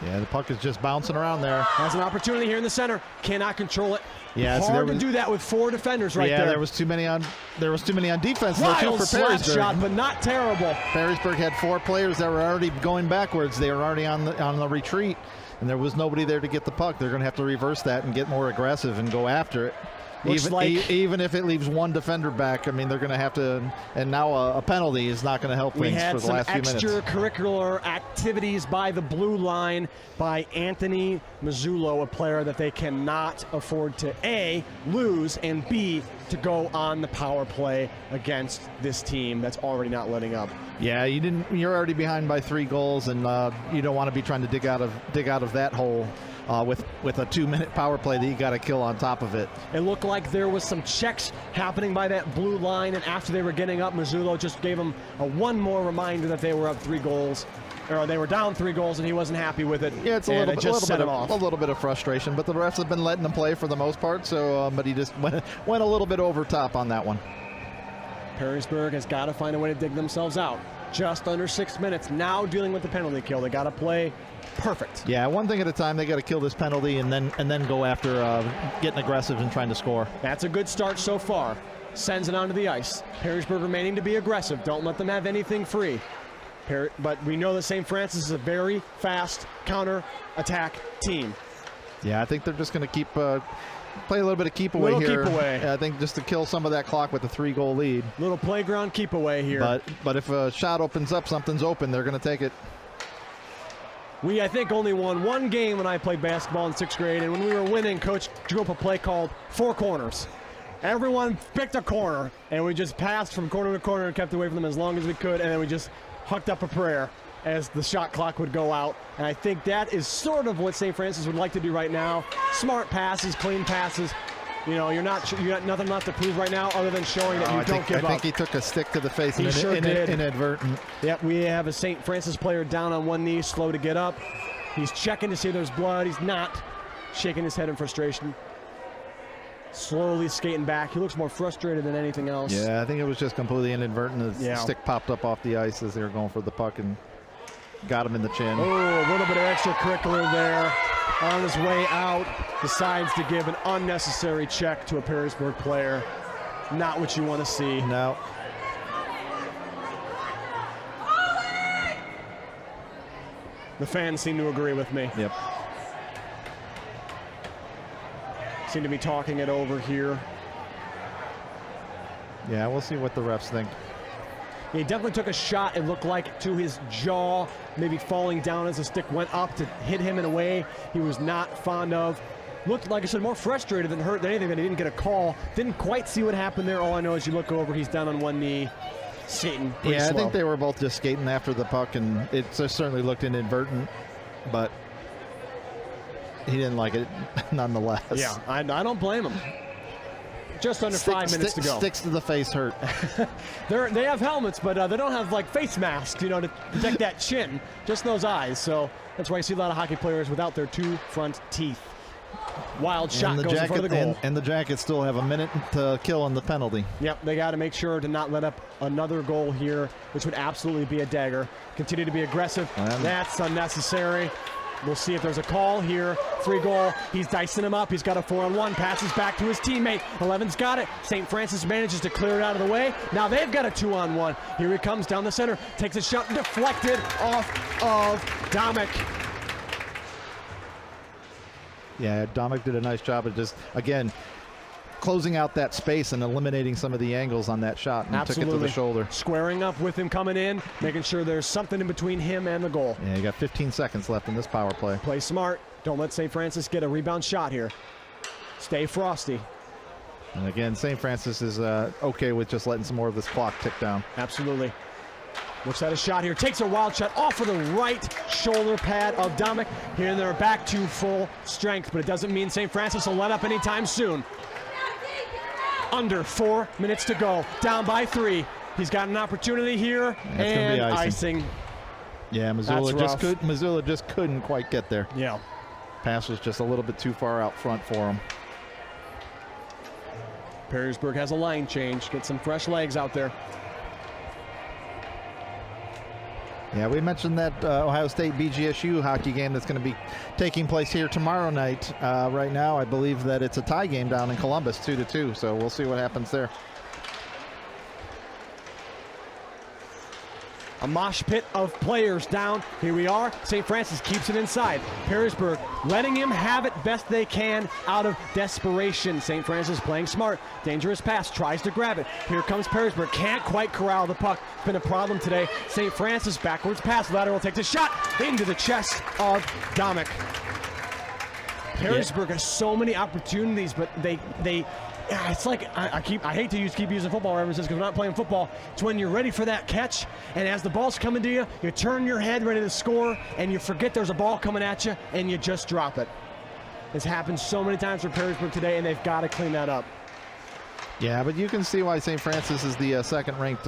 Yeah, the puck is just bouncing around there. Has an opportunity here in the center. Cannot control it. Yeah, hard to do that with 4 defenders right there. Yeah, there was too many on defense. Wild for slap Perrysburg. shot, but not terrible. Perrysburg had 4 players that were already going backwards. They were already on the retreat, and there was nobody there to get the puck. They're going to have to reverse that and get more aggressive and go after it. Even if it leaves one defender back, I mean, they're going to have to, and now a penalty is not going to help things for the last few minutes. We had some extracurricular activities by the blue line by Anthony Mazzullo, a player that they cannot afford to A, lose, and B, to go on the power play against this team that's already not letting up. Yeah, you're already behind by 3 goals, and you don't want to be trying to dig out of that hole. With a 2-minute power play that you got to kill on top of it. It looked like there was some checks happening by that blue line, and after they were getting up, Mazzullo just gave them one more reminder that they were up 3 goals, or they were down 3 goals, and he wasn't happy with it. Yeah, it's a little bit of frustration, but the refs have been letting them play for the most part. So, but he just went a little bit over top on that one. Perrysburg has got to find a way to dig themselves out. Just under 6 minutes, now dealing with the penalty kill. They got to play perfect. Yeah, one thing at a time. They got to kill this penalty and then go after getting aggressive and trying to score. That's a good start so far. Sends it onto the ice. Perrysburg remaining to be aggressive. Don't let them have anything free. But we know that St. Francis is a very fast counter-attack team. Yeah, I think they're just going to keep play a little bit of keep away here. Keep away. I think just to kill some of that clock with a 3-goal lead. Little playground keep away here. But if a shot opens up, something's open, they're going to take it. We, I think, only won 1 game when I played basketball in 6th grade, and when we were winning, Coach drew up a play called 4 corners. Everyone picked a corner, and we just passed from corner to corner and kept away from them as long as we could, and then we just hucked up a prayer as the shot clock would go out. And I think that is sort of what St. Francis would like to do right now. Smart passes, clean passes. You know, you got nothing left to prove right now other than showing that you don't give up. I think he took a stick to the face. He sure did. Inadvertent. Yep, we have a St. Francis player down on one knee, slow to get up. He's checking to see if there's blood. He's not. Shaking his head in frustration. Slowly skating back. He looks more frustrated than anything else. Yeah, I think it was just completely inadvertent. The stick popped up off the ice as they were going for the puck and got him in the chin. Oh, a little bit of extracurricular there. On his way out, decides to give an unnecessary check to a Perrysburg player. Not what you want to see. No. The fans seem to agree with me. Yep. Seem to be talking it over here. Yeah, we'll see what the refs think. He definitely took a shot, it looked like, to his jaw, maybe falling down as the stick went up to hit him in a way he was not fond of. Looked, like I said, more frustrated than hurt than anything that he didn't get a call. Didn't quite see what happened there. All I know is you look over, he's down on one knee, skating pretty slow. I think they were both just skating after the puck, and it certainly looked inadvertent, but he didn't like it nonetheless. Yeah, I don't blame him. Just under 5 minutes to go. Sticks to the face hurt. They have helmets, but they don't have like face masks, you know, to protect that chin. Just those eyes. So that's why you see a lot of hockey players without their 2 front teeth. Wild shot goes in front of the goal. And the Jackets still have a minute to kill on the penalty. Yep, they got to make sure to not let up another goal here, which would absolutely be a dagger. Continue to be aggressive. That's unnecessary. We'll see if there's a call here. 3-goal. He's dicing him up. He's got a 4-on-1. Passes back to his teammate. 11's got it. St. Francis manages to clear it out of the way. Now they've got a 2-on-1. Here he comes down the center. Takes a shot. Deflected off of Domick. Yeah, Domick did a nice job of just, again, closing out that space and eliminating some of the angles on that shot and took it to the shoulder. Squaring up with him coming in, making sure there's something in between him and the goal. Yeah, you got 15 seconds left in this power play. Play smart. Don't let St. Francis get a rebound shot here. Stay frosty. And again, St. Francis is okay with just letting some more of this clock tick down. Absolutely. Looks at a shot here. Takes a wild shot off of the right shoulder pad of Domick. Here and they're back to full strength, but it doesn't mean St. Francis will let up anytime soon. Under 4 minutes to go. Down by 3. He's got an opportunity here, and icing. Yeah, Missoula just couldn't quite get there. Yeah. Pass was just a little bit too far out front for him. Perrysburg has a line change. Get some fresh legs out there. Yeah, we mentioned that Ohio State BGSU hockey game that's going to be taking place here tomorrow night. Right now, I believe that it's a tie game down in Columbus, 2-2. So we'll see what happens there. A mosh pit of players down. Here we are. St. Francis keeps it inside. Perrysburg letting him have it best they can out of desperation. St. Francis playing smart. Dangerous pass. Tries to grab it. Here comes Perrysburg. Can't quite corral the puck. It's been a problem today. St. Francis backwards pass. Lateral takes a shot into the chest of Domick. Perrysburg has so many opportunities, but it's like I hate to keep using football references because we're not playing football. It's when you're ready for that catch, and as the ball's coming to you, you turn your head ready to score, and you forget there's a ball coming at you, and you just drop it. It's happened so many times for Perrysburg today, and they've got to clean that up. Yeah, but you can see why St. Francis is the second-ranked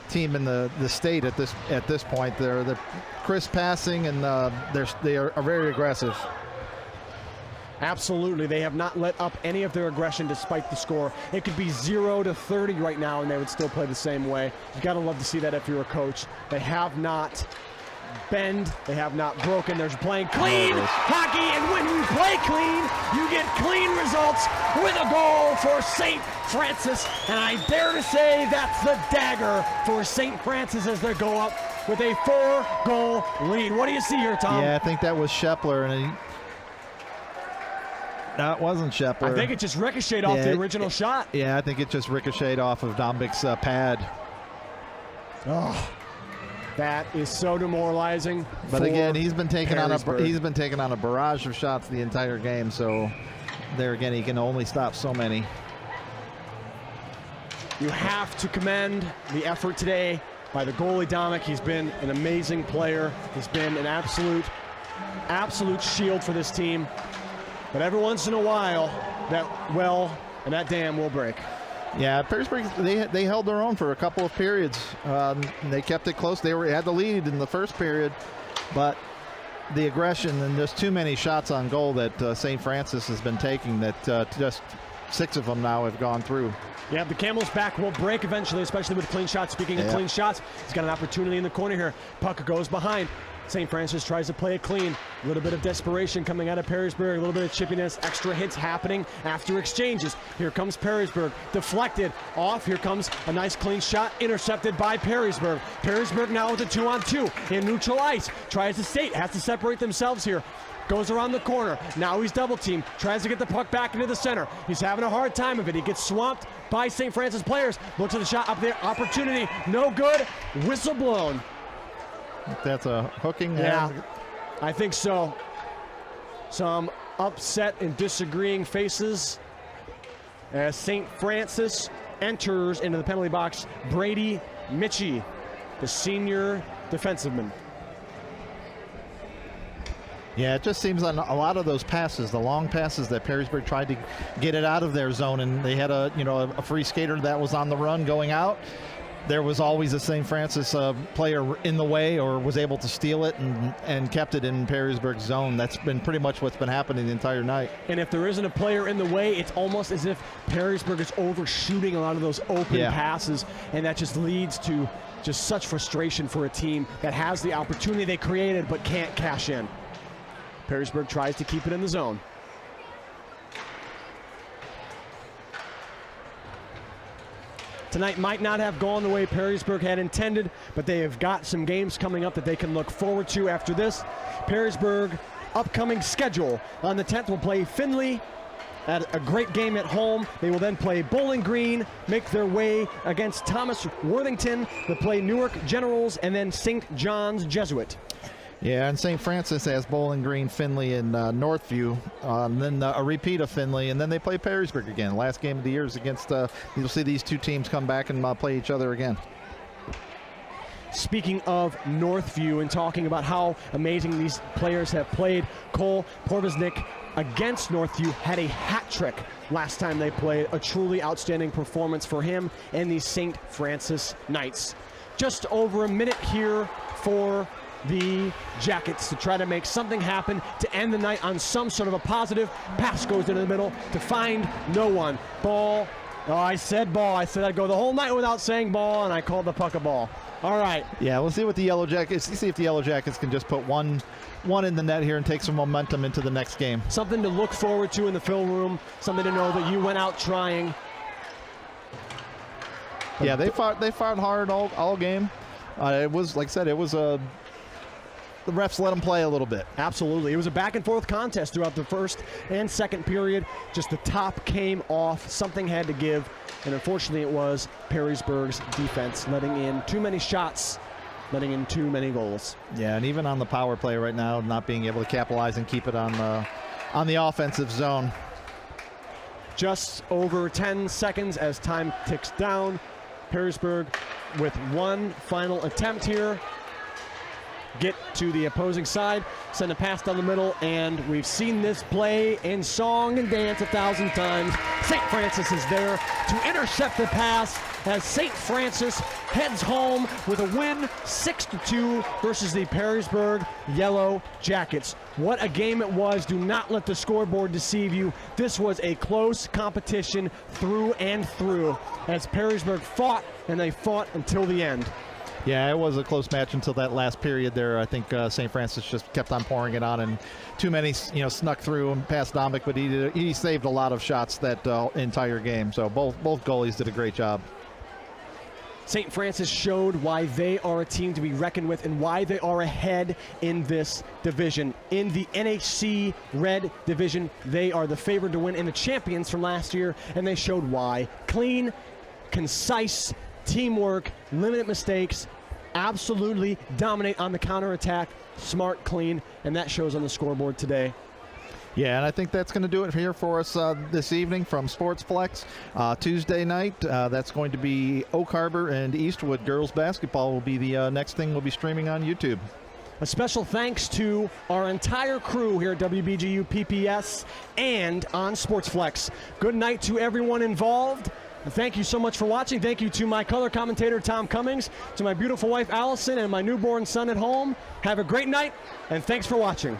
team in the state at this point. They're crisp passing, and they are very aggressive. Absolutely. They have not let up any of their aggression despite the score. It could be 0-30 right now, and they would still play the same way. You've got to love to see that if you're a coach. They have not bend. They have not broken. They're playing clean hockey, and when you play clean, you get clean results with a goal for St. Francis. And I dare to say that's the dagger for St. Francis as they go up with a 4-goal lead. What do you see here, Tom? Yeah, I think that was Shepler, and no, it wasn't Shepler. I think it just ricocheted off the original shot. Yeah, I think it just ricocheted off of Domick's pad. Oh, that is so demoralizing. But again, he's been taking on Perrysburg. a barrage of shots the entire game. So there again, he can only stop so many. You have to commend the effort today by the goalie Domick. He's been an amazing player. He's been an absolute shield for this team. But every once in a while, that dam will break. Yeah, Perrysburg, they held their own for a couple of periods. They kept it close. They had the lead in the first period, but the aggression and just too many shots on goal that St. Francis has been taking, that just 6 of them now have gone through. Yeah, the camel's back will break eventually, especially with clean shots. Speaking of clean shots, he's got an opportunity in the corner here. Puck goes behind. St. Francis tries to play it clean. A little bit of desperation coming out of Perrysburg, a little bit of chippiness, extra hits happening after exchanges. Here comes Perrysburg, deflected off. Here comes a nice clean shot, intercepted by Perrysburg. Perrysburg now with a 2-on-2 in neutral ice. Tries to has to separate themselves here. Goes around the corner. Now he's double teamed. Tries to get the puck back into the center. He's having a hard time of it. He gets swamped by St. Francis players. Looks at the shot up there. Opportunity. No good. Whistle blown. That's a hooking. Yeah, I think so. Some upset and disagreeing faces as St. Francis enters into the penalty box. Brady Mitchie, the senior defenseman. Yeah, it just seems on a lot of those passes, the long passes that Perrysburg tried to get it out of their zone, and they had a free skater that was on the run going out. There was always a St. Francis player in the way or was able to steal it and kept it in Perrysburg's zone. That's been pretty much what's been happening the entire night. And if there isn't a player in the way, it's almost as if Perrysburg is overshooting a lot of those open passes, and that just leads to just such frustration for a team that has the opportunity they created but can't cash in. Perrysburg tries to keep it in the zone. Tonight might not have gone the way Perrysburg had intended, but they have got some games coming up that they can look forward to after this. Perrysburg upcoming schedule. On the 10th, will play Findlay at a great game at home. They will then play Bowling Green, make their way against Thomas Worthington. They'll play Newark Generals and then St. John's Jesuit. Yeah, and St. Francis has Bowling Green, Findlay, and Northview, then a repeat of Findlay, and then they play Perrysburg again. Last game of the year is against, you'll see these two teams come back and play each other again. Speaking of Northview and talking about how amazing these players have played, Cole Porviznik against Northview had a hat trick last time they played. A truly outstanding performance for him and the St. Francis Knights. Just over a minute here for the Jackets to try to make something happen to end the night on some sort of a positive. Pass goes into the middle to find no one. Ball. Oh, I said ball. I said I'd go the whole night without saying ball, and I called the puck a ball. All right. Yeah, we'll see what the Yellow Jackets. See if the Yellow Jackets can just put one in the net here and take some momentum into the next game. Something to look forward to in the film room. Something to know that you went out trying. Yeah, they fought hard all game. It was, like I said, it was the refs let them play a little bit. Absolutely. It was a back-and-forth contest throughout the first and second period. Just the top came off. Something had to give, and unfortunately it was Perrysburg's defense letting in too many shots, letting in too many goals. Yeah, and even on the power play right now, not being able to capitalize and keep it on the offensive zone. Just over 10 seconds as time ticks down. Perrysburg with one final attempt here. Get to the opposing side, send a pass down the middle, and we've seen this play in song and dance 1,000 times. St. Francis is there to intercept the pass as St. Francis heads home with a win 6-2 versus the Perrysburg Yellow Jackets. What a game it was. Do not let the scoreboard deceive you. This was a close competition through and through as Perrysburg fought, and they fought until the end. Yeah, it was a close match until that last period there. I think St. Francis just kept on pouring it on, and too many, snuck through and past Domik, but he saved a lot of shots that entire game. So both goalies did a great job. St. Francis showed why they are a team to be reckoned with and why they are ahead in this division. In the NHC Red Division, they are the favored to win and the champions from last year, and they showed why. Clean, concise, teamwork, limited mistakes, absolutely dominate on the counterattack, smart, clean, and that shows on the scoreboard today. Yeah, and I think that's going to do it here for us this evening from Sportsflex. Tuesday night, that's going to be Oak Harbor and Eastwood girls basketball will be the next thing we'll be streaming on YouTube. A special thanks to our entire crew here at WBGU PPS and on Sportsflex. Good night to everyone involved. Thank you so much for watching. Thank you to my color commentator, Tom Cummings, to my beautiful wife, Allison, and my newborn son at home. Have a great night, and thanks for watching.